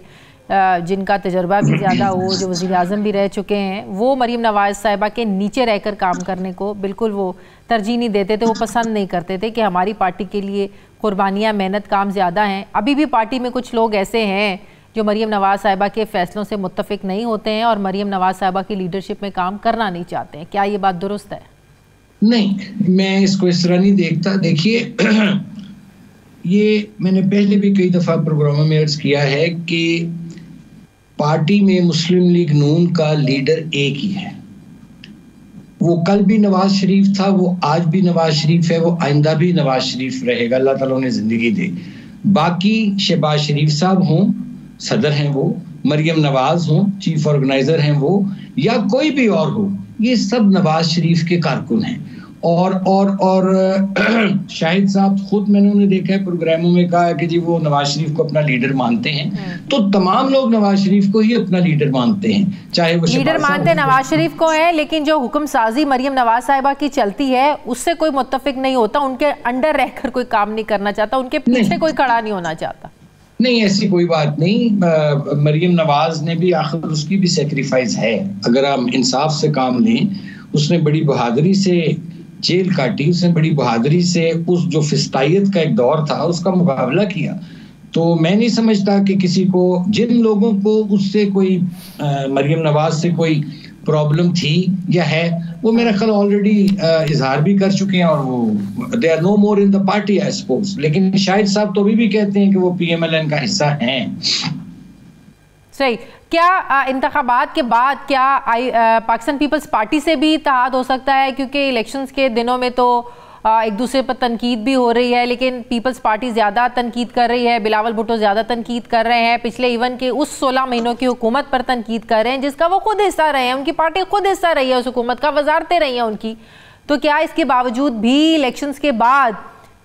जिनका तजर्बा भी ज़्यादा हो, जो वज़ीर आज़म भी रह चुके हैं, वो मरीम नवाज साहिबा के नीचे रहकर काम करने को बिल्कुल वो तरजीह नहीं देते थे। वो पसंद नहीं करते थे कि हमारी पार्टी के लिए कुर्बानियाँ, मेहनत, काम ज़्यादा हैं। अभी भी पार्टी में कुछ लोग ऐसे हैं जो मरीम नवाज साहिबा के फ़ैसलों से मुत्तफ़िक नहीं होते हैं और मरीम नवाज साहिबा की लीडरशिप में काम करना नहीं चाहते हैं। क्या ये बात दुरुस्त है? नहीं, मैं इसको इस तरह नहीं देखता। देखिए, ये मैंने पहले भी कई दफ़ा प्रोग्रामों में अर्ज़ किया है कि पार्टी में मुस्लिम लीग नून का लीडर एक ही है। वो कल भी नवाज शरीफ था, वो आज भी नवाज शरीफ है, वो आइंदा भी नवाज शरीफ रहेगा, अल्लाह ताला उन्हें जिंदगी दे। बाकी शहबाज शरीफ साहब हों, सदर हैं वो, मरियम नवाज हों, चीफ ऑर्गेनाइजर हैं वो, या कोई भी और हो, ये सब नवाज शरीफ के कारकुन हैं। और शाहिद साहब खुद मैंने उन्हें देखा है प्रोग्रामों में कहा है कि जी वो नवाज शरीफ को अपना लीडर मानते हैं। तो तमाम लोग नवाज शरीफ को ही अपना लीडर मानते हैं, चाहे वो लीडर मानते नवाज शरीफ को है, लेकिन जो हुक्म साजी मरियम नवाज साहिबा की चलती है उससे कोई मुत्तफिक नहीं होता, उनके अंडर रहकर कोई काम नहीं करना चाहता, उनके पीछे कोई खड़ा नहीं होना चाहता। नहीं, ऐसी कोई बात नहीं। मरियम नवाज ने भी, आखिर उसकी भी सेक्रीफाइस है, अगर हम इंसाफ से काम लें। उसने बड़ी बहादुरी से जेल काटी, उसने बड़ी बहादुरी से उस जो फिस्तायत का एक दौर था उसका मुकाबला किया। तो मैं नहीं समझता कि किसी को, जिन लोगों को उससे कोई मरियम नवाज से कोई प्रॉब्लम थी या है, वो मेरा ख्याल ऑलरेडी इजहार भी कर चुके हैं और वो they are no more in the party I suppose. लेकिन शाहिद साहब तो अभी भी कहते हैं कि वो PMLN का हिस्सा हैं। सही। क्या इंतखाबात के बाद क्या पाकिस्तान पीपल्स पार्टी से भी इत्तेहाद हो सकता है? क्योंकि इलेक्शंस के दिनों में तो एक दूसरे पर तनकीद भी हो रही है, लेकिन पीपल्स पार्टी ज़्यादा तनकीद कर रही है, बिलावल भुट्टो ज़्यादा तनकीद कर रहे हैं, पिछले इवन के उस 16 महीनों की हुकूमत पर तनकीद कर रहे हैं जिसका वो खुद हिस्सा रहे हैं, उनकी पार्टी खुद हिस्सा रही है उस हुकूमत का, वजारतें रही हैं उनकी। तो क्या इसके बावजूद भी इलेक्शंस के बाद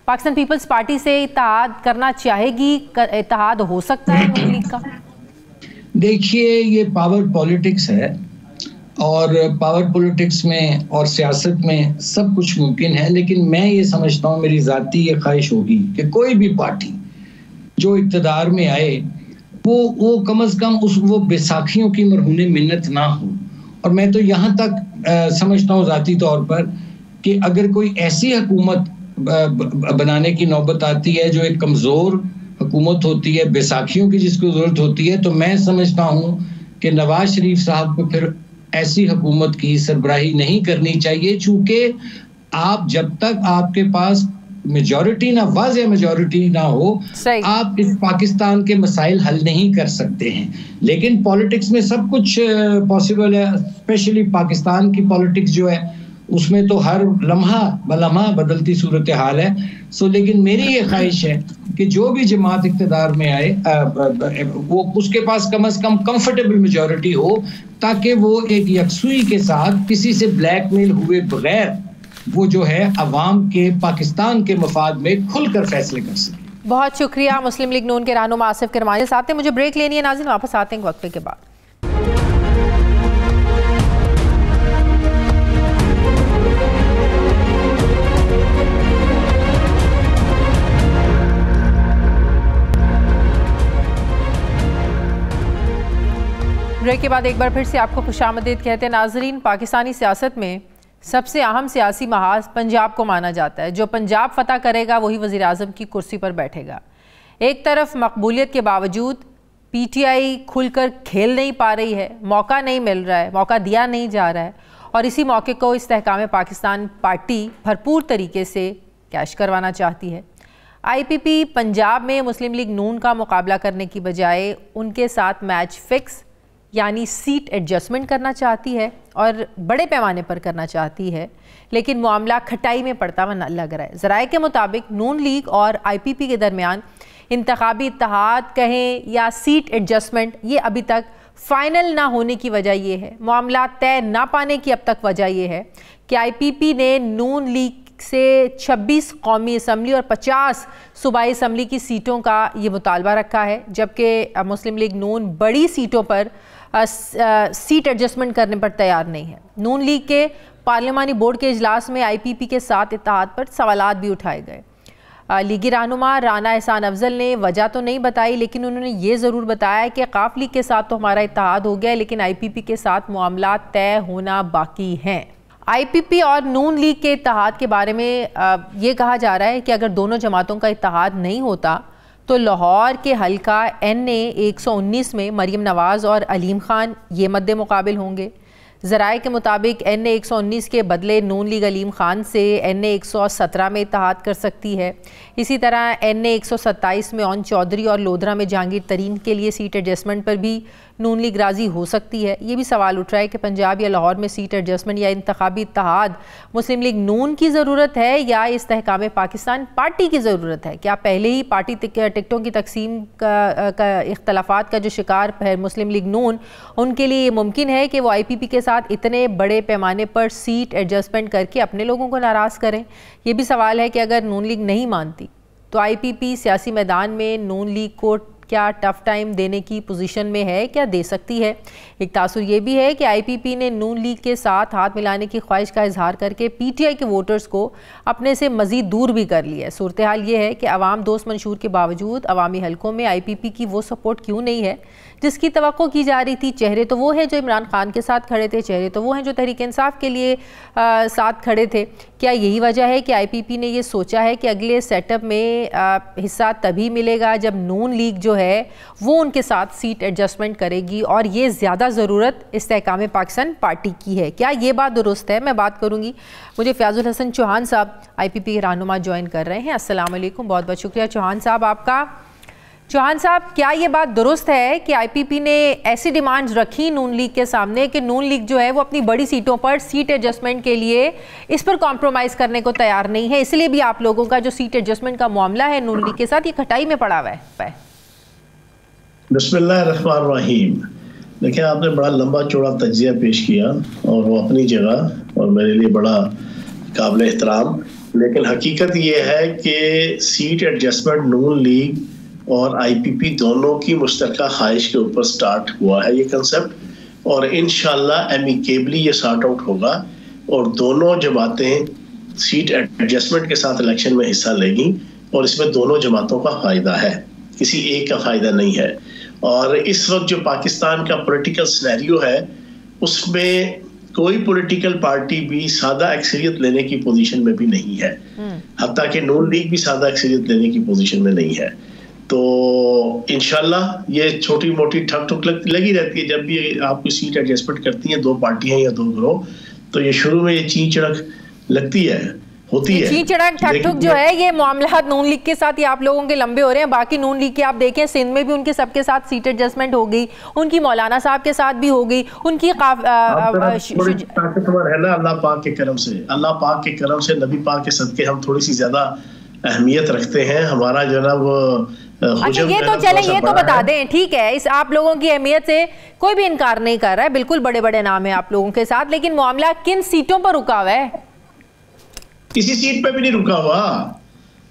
पाकिस्तान पीपल्स पार्टी से इत्तेहाद करना चाहेगी? इत्तेहाद हो सकता है नून लीग का? देखिए, ये पावर पॉलिटिक्स है और पावर पॉलिटिक्स में और सियासत में सब कुछ मुमकिन है, लेकिन मैं ये समझता हूँ, मेरी ज़ाती ये ख्वाहिश होगी कि कोई भी पार्टी जो इक़्तिदार में आए वो कम अज़ कम वो बैसाखियों की मरहून मिन्नत ना हो। और मैं तो यहाँ तक समझता हूँ ज़ाती तौर पर कि अगर कोई ऐसी हुकूमत बनाने की नौबत आती है जो एक कमज़ोर हुकूमत होती है, बैसाखियों की जिसको ज़रूरत होती है, तो मैं समझता हूँ कि नवाज शरीफ साहब को फिर ऐसी हुकूमत की सरबराही नहीं करनी चाहिए, चूंकि आप जब तक आपके पास मेजॉरिटी ना, वाज़ेह मेजॉरिटी ना हो, आप इस पाकिस्तान के मसाइल हल नहीं कर सकते हैं। लेकिन पॉलिटिक्स में सब कुछ पॉसिबल है, स्पेशली पाकिस्तान की पॉलिटिक्स जो है उसमें तो हर लम्हा बलम्हा बदलती सूरत हाल है। लेकिन मेरी ये ख्वाहिश है कि जो भी जमात इक़्तिदार में आए वो उसके पास कम से कम कंफर्टेबल मेजॉरिटी हो, ताकि वो एक यकसुई के साथ किसी से ब्लैकमेल हुए बगैर वो जो है अवाम के, पाकिस्तान के मफाद में खुलकर फैसले कर सके। बहुत शुक्रिया। मुस्लिम लीग नून के रहनुमा आसिफ किरमानी साथ हैं। मुझे ब्रेक लेनी है नाज़रीन, वापस आते हैं वक्फे के बाद। ब्रेक के बाद एक बार फिर से आपको खुशामदीद कहते हैं नाजरीन। पाकिस्तानी सियासत में सबसे अहम सियासी महाज पंजाब को माना जाता है। जो पंजाब फतह करेगा वही वज़ीर आज़म की कुर्सी पर बैठेगा। एक तरफ मकबूलियत के बावजूद PTI खुलकर खेल नहीं पा रही है, मौका नहीं मिल रहा है, मौका दिया नहीं जा रहा है, और इसी मौके को इस्तेहकाम पाकिस्तान पार्टी भरपूर तरीके से कैश करवाना चाहती है। IPP पंजाब में मुस्लिम लीग नून का मुकाबला करने की बजाय उनके साथ मैच फिक्स यानी सीट एडजस्टमेंट करना चाहती है और बड़े पैमाने पर करना चाहती है, लेकिन मामला खटाई में पड़ता हुआ लग रहा है। ज़राए के मुताबिक नून लीग और IPP के दरमियान इंतखाबी इत्तेहाद कहें या सीट एडजस्टमेंट, ये अभी तक फाइनल ना होने की वजह ये है, मामला तय ना पाने की अब तक वजह ये है कि IPP ने नून लीग से 26 कौमी असम्बली और 50 सूबाई असम्बली की सीटों का ये मुतालबा रखा है, जबकि मुस्लिम लीग नून बड़ी सीटों पर सीट एडजस्टमेंट करने पर तैयार नहीं है। नून लीग के पार्लिमानी बोर्ड के इजलास में IPP के साथ इत्तेहाद पर सवालात भी उठाए गए। लीगी रहनुमा राना एहसान अफजल ने वजह तो नहीं बताई, लेकिन उन्होंने ये ज़रूर बताया कि काफ लीग के साथ तो हमारा इत्तेहाद हो गया, लेकिन IPP के साथ मामला तय होना बाकी हैं। IPP और नून लीग के इत्तेहाद के बारे में ये कहा जा रहा है कि अगर दोनों जमातों का इत्तेहाद नहीं होता तो लाहौर के हल्का NA 119 में मरियम नवाज़ और अलीम खान ये मद्दे मुकाबिल होंगे। ज़राए के मुताबिक NA 119 के बदले नून लीग अलीम खान से NA 117 में इत्तेहाद कर सकती है। इसी तरह NA 127 में ओन चौधरी और लोधरा में जहांगीर तरीन के लिए सीट एडजस्टमेंट पर भी नून लीग राज़ी हो सकती है। ये भी सवाल उठ रहा है कि पंजाब या लाहौर में सीट एडजस्टमेंट या इंतखाबी इत्तेहाद मुस्लिम लीग नून की ज़रूरत है या इस्तेहकाम पाकिस्तान पार्टी की ज़रूरत है। क्या पहले ही पार्टी टिकटों की तकसीम का इख्तलाफात का जो शिकार है मुस्लिम लीग नून, उनके लिए ये मुमकिन है कि वो IPP के साथ इतने बड़े पैमाने पर सीट एडजस्टमेंट करके अपने लोगों को नाराज़ करें? ये भी सवाल है कि अगर नून लीग नहीं मानती तो IPP सियासी मैदान में नून लीग को क्या टफ टाइम देने की पोजीशन में है, क्या दे सकती है? एक तासुर ये भी है कि IPP ने नून लीग के साथ हाथ मिलाने की ख्वाहिश का इजहार करके PTI के वोटर्स को अपने से मज़ीद दूर भी कर लिया है। सूरत हाल ये है कि अवाम दोस्त मंशूर के बावजूद अवामी हलकों में IPP की वो सपोर्ट क्यों नहीं है जिसकी तवक्को की जा रही थी। चेहरे तो वो है जो इमरान खान के साथ खड़े थे, चेहरे तो वो हैं जो तहरीक इंसाफ के लिए साथ खड़े थे। क्या यही वजह है कि IPP ने ये सोचा है कि अगले सेटअप में हिस्सा तभी मिलेगा जब नून लीग जो है वो उनके साथ सीट एडजस्टमेंट करेगी, और ये ज़्यादा ज़रूरत इस्तेहकाम पाकिस्तान पार्टी की है? क्या ये बात दुरुस्त है? मैं बात करूँगी। मुझे फ़याज़ुल हसन चौहान साहब IPP के रहनुमा ज्वाइन कर रहे हैं। अस्सलाम वालेकुम, बहुत बहुत शुक्रिया चौहान साहब आपका। चौहान साहब, क्या ये बात दुरुस्त है कि IPP ने ऐसी डिमांड्स रखी नून लीग के सामने कि नून लीग जो है वो अपनी बड़ी सीटों पर सीट एडजस्टमेंट के लिए इस पर कॉम्प्रोमाइज़ करने को तैयार नहीं है, इसलिए भी आप लोगों का जो सीट एडजस्टमेंट का मामला है नून लीग के साथ ये खटाई में पड़ा हुआ है? बिस्मिल्लाहिर्रहमानिर्रहीम। देखिए, आपने बड़ा लंबा चौड़ा तज्जिया पेश किया और वो अपनी जगह और मेरे लिए बड़ा काबिल एहतराम, लेकिन हकीकत ये है कि सीट एडजस्टमेंट नून लीग और IPP दोनों की मुश्तरका ख्वाहिश के ऊपर स्टार्ट हुआ है ये कंसेप्ट, और इंशाल्लाह एमिकेबली ये सॉर्ट आउट होगा और दोनों जमातें सीट एडजस्टमेंट के साथ इलेक्शन में हिस्सा लेंगी, और इसमें दोनों जमातों का फ़ायदा है, किसी एक का फ़ायदा नहीं है। और इस वक्त जो पाकिस्तान का पॉलिटिकल सिनेरियो है उसमें कोई पॉलिटिकल पार्टी भी सादा अक्सरियत लेने की पोजीशन में भी नहीं है, हत्ता कि नून लीग भी सादा अक्सरियत लेने की पोजीशन में नहीं है। तो इंशाल्लाह ये छोटी मोटी ठक ठुक लगी रहती है जब भी आप कोई सीट एडजस्टमेंट करती हैं, दो पार्टियां या दो ग्रोह, तो ये शुरू में ये ची चढ़क लगती है, होती है। ची चढ़क ठक ठुक जो है ये मामला नून लीग के साथ ही आप लोगों के लंबे हो रहे हैं। बाकी नून लीग के आप देखें सिंध में भी उनके सबके साथ सीट एडजस्टमेंट हो गई, उनकी मौलाना साहब के साथ भी हो गई, उनकी ताकतवर है ना अल्लाह पाक के करम से, अल्लाह पाक के करम से, नबी पाक के सदके हम थोड़ी सी ज्यादा अहमियत रखते हैं। हमारा जो ना वो अच्छा, ये तो चले, ये तो बता दें, ठीक है, इस आप लोगों की अहमियत से कोई भी इनकार नहीं कर रहा है, बिल्कुल बड़े बड़े नाम है आप लोगों के साथ, लेकिन मामला किन सीटों पर रुका हुआ है? किसी सीट पे भी नहीं रुका हुआ,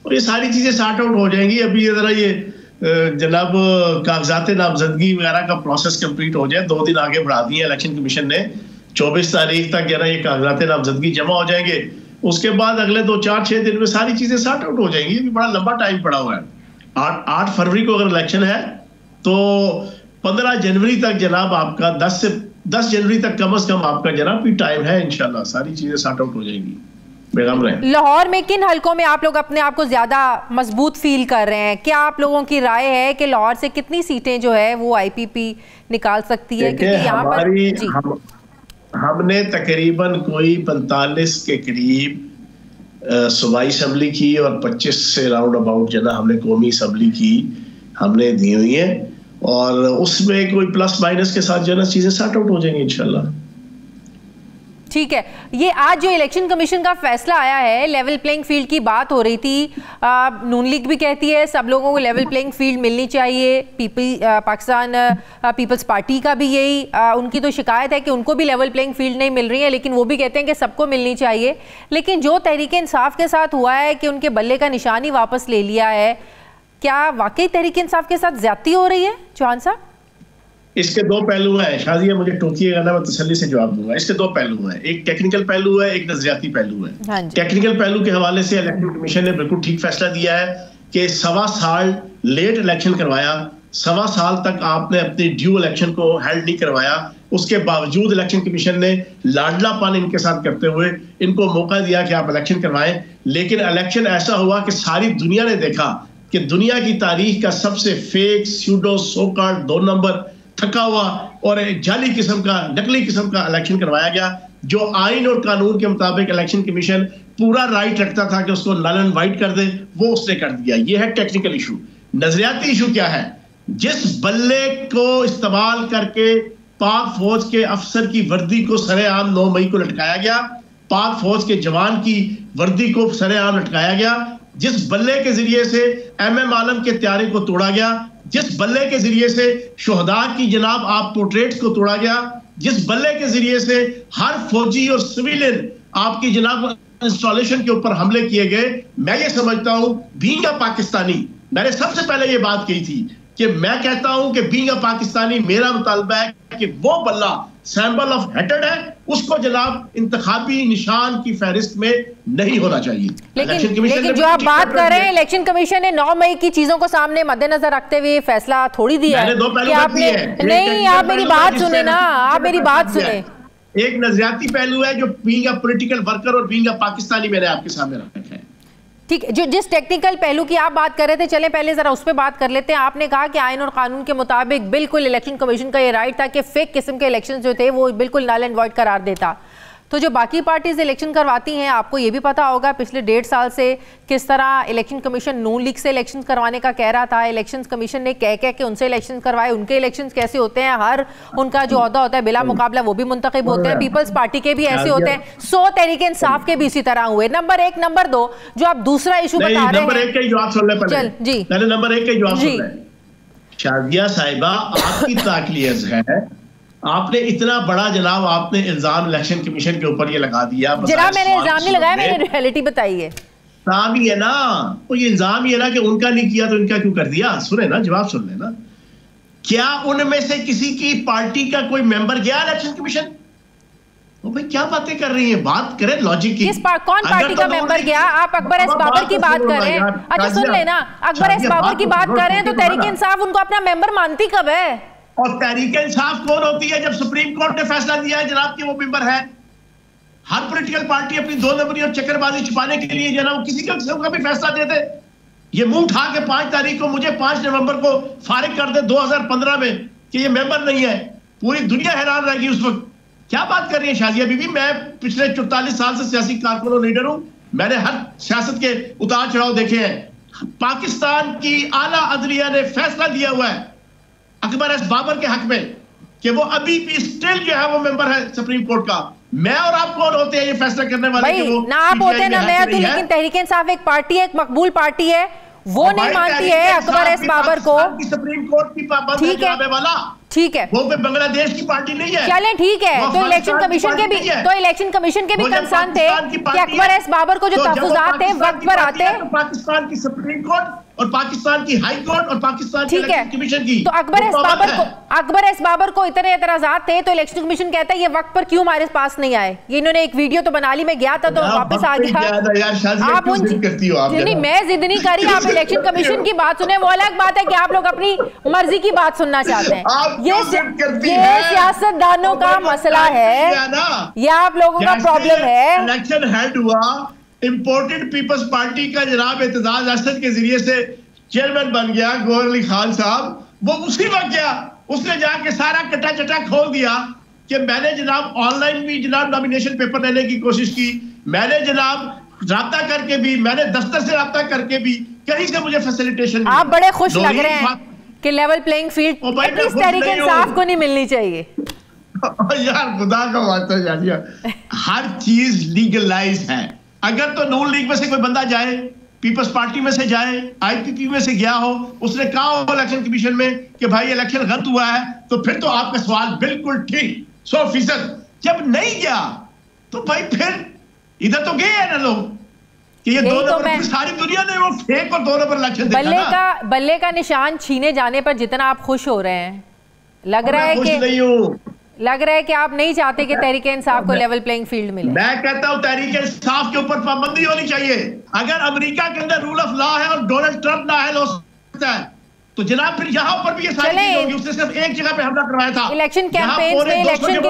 और ये सारी चीजें सॉर्ट आउट हो जाएंगी। अभी ये जरा ये जनाब कागजात नामजदगी वगैरह का प्रोसेस कंप्लीट हो जाए, 2 दिन आगे बढ़ा दिए इलेक्शन कमीशन ने, 24 तारीख तक जरा ये कागजात नामजदगी जमा हो जाएंगे, उसके बाद अगले 2-4-6 दिन में सारी चीजें सॉर्ट आउट हो जाएंगी। ये बड़ा लंबा टाइम पड़ा हुआ है। 8 फरवरी को अगर इलेक्शन है तो 15 जनवरी तक जनाब आपका 10 जनवरी तक कम से कम आपका जनाब भी टाइम है, इंशाल्लाह सारी चीजें सॉर्ट आउट हो जाएंगी। लाहौर में किन हलकों में आप लोग अपने आप को ज्यादा मजबूत फील कर रहे हैं? क्या आप लोगों की राय है कि लाहौर से कितनी सीटें जो है वो IPP निकाल सकती है? क्योंकि यहाँ पर हमने तकरीबन कोई 45 के करीब सूबाई असम्बली की और 25 से राउंड अबाउट जो ना हमने कौमी असम्बली की हमने दी हुई है, और उसमें कोई प्लस माइनस के साथ जो ना चीजें सॉर्ट आउट हो जाएंगी इंशाल्लाह। ठीक है, ये आज जो इलेक्शन कमीशन का फैसला आया है, लेवल प्लेइंग फील्ड की बात हो रही थी, नून लीग भी कहती है सब लोगों को लेवल प्लेइंग फील्ड मिलनी चाहिए, पाकिस्तान पीपल्स पार्टी का भी यही उनकी तो शिकायत है कि उनको भी लेवल प्लेइंग फील्ड नहीं मिल रही है, लेकिन वो भी कहते हैं कि सबको मिलनी चाहिए। लेकिन जो तहरीक इंसाफ के साथ हुआ है कि उनके बल्ले का निशान ही वापस ले लिया है, क्या वाकई तहरीक इंसाफ के साथ ज्यादती हो रही है चौहान साहब? इसके 2 पहलू हैं शाजिया, मुझे टोकिएगा ना, मैं तसल्ली से जवाब दूंगा। इसके 2 पहलू हैं, एक टेक्निकल पहलू है, एक नजरियाती पहलू है। टेक्निकल पहलू के हवाले से इलेक्शन कमीशन ने बिल्कुल ठीक फैसला दिया है कि 1.25 साल लेट इलेक्शन करवाया, 1.25 साल तक आपने अपनी ड्यू इलेक्शन को हेल्ड नहीं करवाया, उसके बावजूद इलेक्शन कमीशन ने लाडलापन इनके साथ करते हुए इनको मौका दिया कि आप इलेक्शन करवाएं। लेकिन इलेक्शन ऐसा हुआ कि सारी दुनिया ने देखा कि दुनिया की तारीख का सबसे फेक स्यूडो सोकॉल्ड 2 नंबर थका हुआ और एक जाली किस्म का, नकली किस्म का इलेक्शन करवाया गया, जो आइन और कानून के मुताबिक इलेक्शन कमीशन पूरा राइट रखता था कि उसको नल एंड वाइट कर दे, वो उसने कर दिया। ये है टेक्निकल इशू। नजरियाती इशू क्या है? जिस बल्ले को इस्तेमाल करके पाक फौज के अफसर की वर्दी को सरेआम 9 मई को लटकाया गया, पाक फौज के जवान की वर्दी को सरेआम लटकाया गया, जिस बल्ले के जरिए से MM आलम के त्यारे को तोड़ा गया, जिस बल्ले के जरिए से शुहदा की जनाब आप पोर्ट्रेट्स को तोड़ा गया, जिस बल्ले के जरिए से हर फौजी और सिविलियन आपकी जनाब इंस्टॉलेशन के ऊपर हमले किए गए, मैं ये समझता हूं बीइंग अ पाकिस्तानी, मैंने सबसे पहले ये बात कही थी कि मैं कहता हूं कि बीइंग अ पाकिस्तानी मेरा मुतालबा है कि वो बल्ला सिंबल ऑफ हेटेड है, उसको जनाब इंतखाबी निशान की फहरिस्त में नहीं होना चाहिए। लेकिन जो आप बात कर रहे हैं, इलेक्शन कमीशन ने 9 मई की चीजों को सामने मद्देनजर रखते हुए फैसला थोड़ी दिया है कि आपने नहीं, आप मेरी बात सुने ना, आप मेरी बात सुने। एक नजरियाती पहलू है जो बीइंग अ पॉलिटिकल वर्कर और बीइंग अ पाकिस्तानी मैंने आपके सामने रखा है। ठीक है, जो जिस टेक्निकल पहलू की आप बात कर रहे थे, चलें पहले जरा उस पर बात कर लेते हैं। आपने कहा कि आइन और कानून के मुताबिक बिल्कुल इलेक्शन कमीशन का ये राइट था कि फेक किस्म के इलेक्शन जो थे वो बिल्कुल नल एंड वॉइड करार देता। तो जो बाकी पार्टीज इलेक्शन करवाती हैं, आपको ये भी पता होगा पिछले 1.5 साल से किस तरह इलेक्शन कमीशन नून लीग से इलेक्शन करवाने का कह रहा था। इलेक्शन कमीशन ने कह के उनसे इलेक्शन करवाए। उनके इलेक्शन कैसे होते हैं, हर उनका जो ओहदा होता है बिला मुकाबला वो भी मुंतखब होते हैं। पीपल्स पार्टी के भी ऐसे होते हैं। 100 तहरीक इंसाफ के भी इसी तरह हुए। नंबर 1। नंबर 2, जो आप दूसरा इशू बता रहे हैं, नंबर 1 के जवाब सुन ले पहले जी, नंबर 1 के जवाब सुन ले। शादिया साहिबा, आपकी ताकलियत है, आपने इतना बड़ा जनाब आपने इल्जाम इलेक्शन कमीशन के ऊपर ये लगा दिया। जनाब मैंने इल्जाम नहीं लगाया, मैंने रियलिटी बताई है। इल्जाम ही है ना, तो ये इल्जाम ही है ना कि उनका नहीं किया तो इनका क्यों कर दिया। सुने ना, जवाब सुन लेना। क्या उनमें से किसी की पार्टी का कोई मेंबर गया इलेक्शन कमीशन? तो भाई क्या बातें कर रही हैं, बात करें लॉजिक की। कौन पार्टी का मेंबर गया? आप अकबर एस बाबर की बात कर रहे हैं। अच्छा सुन लेना, अकबर एस बाबर की बात कर रहे हैं तो तहरीक इंसाफ उनको अपना मेंबर मानती कब है? और तहरीक इंसाफ कौन होती है? जब सुप्रीम कोर्ट ने फैसला दिया है जनाब कि वो मेंबर है। हर पॉलिटिकल पार्टी अपनी 2 नंबरी और चक्करबाजी छुपाने के लिए जनाब किसी का भी फैसला दे दे। ये मुंह उठा के 5 तारीख को मुझे 5 नवंबर को फारिग कर दे 2015 में कि ये मेंबर नहीं है। पूरी दुनिया हैरान रहेगी उस वक्त। क्या बात कर रही है शाजिया बीबी? मैं पिछले 44 साल से सियासी कारकुन और लीडर हूं। मैंने हर सियासत के उतार चढ़ाव देखे हैं। पाकिस्तान की आला अदलिया ने फैसला दिया हुआ है अकबर एस बाबर के हक में कि वो अभी भी स्टिल जो है वो मेंबर है सुप्रीम कोर्ट का। मैं और आप कौन होते हैं ये फैसला करने वाले? भाई वो ना आप होते ना मैं होती, लेकिन तहरीक इंसाफ एक पार्टी है, एक मकबूल पार्टी है, वो नहीं मानती है अकबर एस बाबर को। सुप्रीम कोर्ट की पाबंद है वाला, ठीक है, वो बांग्लादेश की पार्टी नहीं है। चलें ठीक है, तो इलेक्शन कमीशन के भी कंसर्न थे कि अकबर एस बाबर को जो तहफुजात थे वक्त पर आते। पाकिस्तान की सुप्रीम कोर्ट और पाकिस्तान की हाई कोर्ट और पाकिस्तान की इलेक्शन कमीशन की, तो अकबर एस बाबर को इतने एतराजात थे तो इलेक्शन कमीशन कहता है ये वक्त पर क्यों हमारे पास नहीं आए। ये इन्होंने एक वीडियो तो बना ली, मैं गया था तो वापस आ गया। आप नहीं, मैं जिद नहीं कर रही, आप इलेक्शन कमीशन की बात सुने। वो अलग बात है कि आप लोग अपनी मर्जी की बात सुनना चाहते हैं। ये सियासतदानों का मसला है, ये आप लोगों का प्रॉब्लम है। इलेक्शन हेड हुआ, इंपोर्टेड पीपल्स पार्टी का जनाब एतजाज असद के जरिए से चेयरमैन बन गया गौहर अली खान साहब। वो उसी वक्त गया, उसने जाके सारा कटा चटा खोल दिया कि मैंने जनाब ऑनलाइन भी जनाब नॉमिनेशन पेपर लेने की कोशिश की, मैंने जनाब राब्ता करके भी, मैंने दफ्तर से राब्ता करके भी, कहीं से मुझे फैसिलिटेशन। आप बड़े खुश लग रहे हैं कि level playing field at least Tehreek Insaf को नहीं मिलनी चाहिए। यार खुदा का वास्ता जानिए, हर चीज लीगलाइज है। अगर तो नून लीग में से कोई बंदा जाए, पीपल्स पार्टी में से जाए, आईपीपी में से गया हो, उसने कहा हो इलेक्शन कमीशन में कि भाई इलेक्शन गलत हुआ है, तो फिर तो आपका सवाल बिल्कुल ठीक 100%। जब नहीं गया तो भाई फिर इधर तो गए हैं ना लोग कि ये 2 नंबर, सारी दुनिया ने वो फेक और 2 नंबर इलेक्शन देखा। बल्ले का निशान छीने जाने पर जितना आप खुश हो रहे हैं, लग रहा है कि आप नहीं चाहते कि तहरीक इंसाफ को लेवल प्लेइंग फील्ड मिले। मैं कहता हूं तहरीक इंसाफ के ऊपर पाबंदी होनी चाहिए। अगर अमेरिका के अंदर रूल ऑफ लॉ है और डोनाल्ड ट्रंप नाअहल हो सकता है, तो जनाब फिर यहाँ पर भी ये सारी चीजें होंगी। उसने सिर्फ एक जगह पे हमला करवाया था इलेक्शन कैंपेन में, इलेक्शन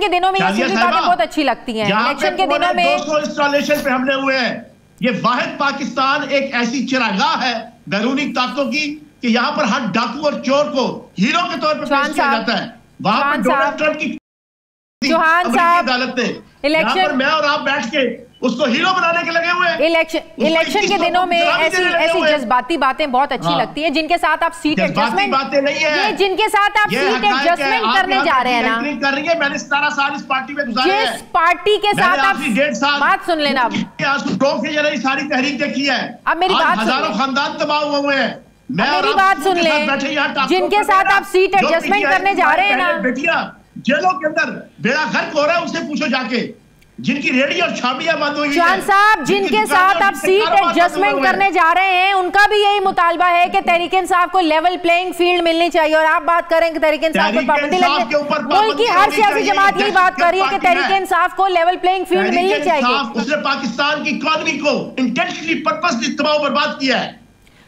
के दिनों में ये बातें बहुत अच्छी लगती हैं। इलेक्शन के दिनों में 200 इंस्टॉलेशन पे हमले हुए हैं। ये वाहिद पाकिस्तान एक ऐसी चिरागाह है बैरूनी ताकतों की कि यहाँ पर हर डाकू और चोर को हीरो के तौर पर पेश किया जाता है। वहां पर डोनाल्ड ट्रंप की अदालत ने, इलेक्शन मैं और आप बैठ के उसको हीरो बनाने के लगे हुए हैं। इलेक्शन के दिनों में ऐसी जज्बाती बातें बहुत अच्छी लगती हैं, जिनके साथ आप सीट एडजस्टमेंट बातें नहीं है, जिनके साथ आप सीट एडजस्टमेंट करने जा रहे हैं ना, कर रही है। मैंने 17 साल इस पार्टी में गुजारे हैं। जिस पार्टी के साथ आप 1.5 साल बात सुन लेना, सारी तहरीक देखी है। अब मेरी बात हजारों खानदान तबाह हुए हैं। मेरी बात सुन ले, जिनके साथ आप सीट एडजस्टमेंट करने जा रहे हैं ना, बेटियां जेलों के अंदर बेड़ा गर्क हो रहा है, उनसे पूछो जाके जिनकी रेडी और छावनियां बंद हुई चौहान साहब, जिनके साथ आप सीट एडजस्टमेंट करने जा रहे हैं, उनका भी यही मुतालबा है कि तहरीक इंसाफ को लेवल प्लेइंग फील्ड मिलनी चाहिए। और आप बात करें कि तहरीक इंसाफ पर पाबंदी लगी, मुल्क की हर सियासी जमात यही बात कर रही है कि तहरीक इंसाफ को लेवल प्लेइंग फील्ड मिलनी चाहिए। उसने पाकिस्तान की इकोनॉमी को इंटेंशनली पर्पसली तबाह बर्बाद किया है।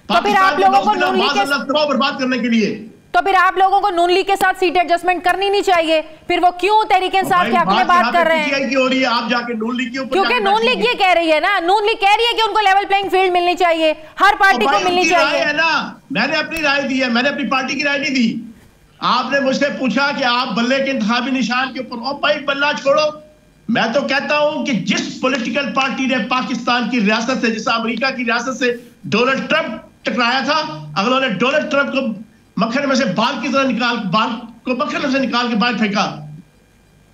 तो फिर आप लोगों को नून लीग के तबाह बर्बाद करने के लिए, तो फिर आप लोगों को नून लीग के साथ सीट एडजस्टमेंट करनी नहीं चाहिए। फिर वो क्यों तहरीक इंसाफ के हक में बात कर रहे हैं? हो रही है, आप जाके नून लीग के ऊपर, क्योंकि नून लीग ये कह रही है ना, नून लीग कह रही है कि उनको लेवल प्लेइंग फील्ड मिलनी चाहिए, हर पार्टी को मिलनी चाहिए। है ना, मैंने अपनी राय दी है, मैंने अपनी पार्टी की राय नहीं दी। आपने मुझसे पूछा कि आप बल्ले के इंतखाबी निशान के ऊपर, ओ भाई बल्ला छोड़ो। मैं तो कहता हूं कि जिस पॉलिटिकल पार्टी ने पाकिस्तान की रियासत से, जैसे अमेरिका की रियासत से डोनाल्ड ट्रंप टकराया था, अगर उन्होंने डोनाल्ड ट्रंप को मक्खन में से बाल की तरह बाल को मक्खन में से निकाल के बाहर फेंका,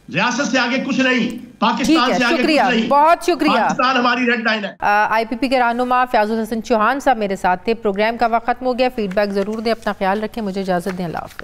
रियासत से आगे कुछ नहीं, पाकिस्तान से आगे कुछ नहीं। बहुत शुक्रिया। पाकिस्तान हमारी रेड लाइन है। आईपीपी के रहनुमा फयाजुल हसन चौहान साहब मेरे साथ थे। प्रोग्राम का वक्त खत्म हो गया। फीडबैक जरूर दें, अपना ख्याल रखें, मुझे इजाजत दें, अल्लाह हाफ़िज़।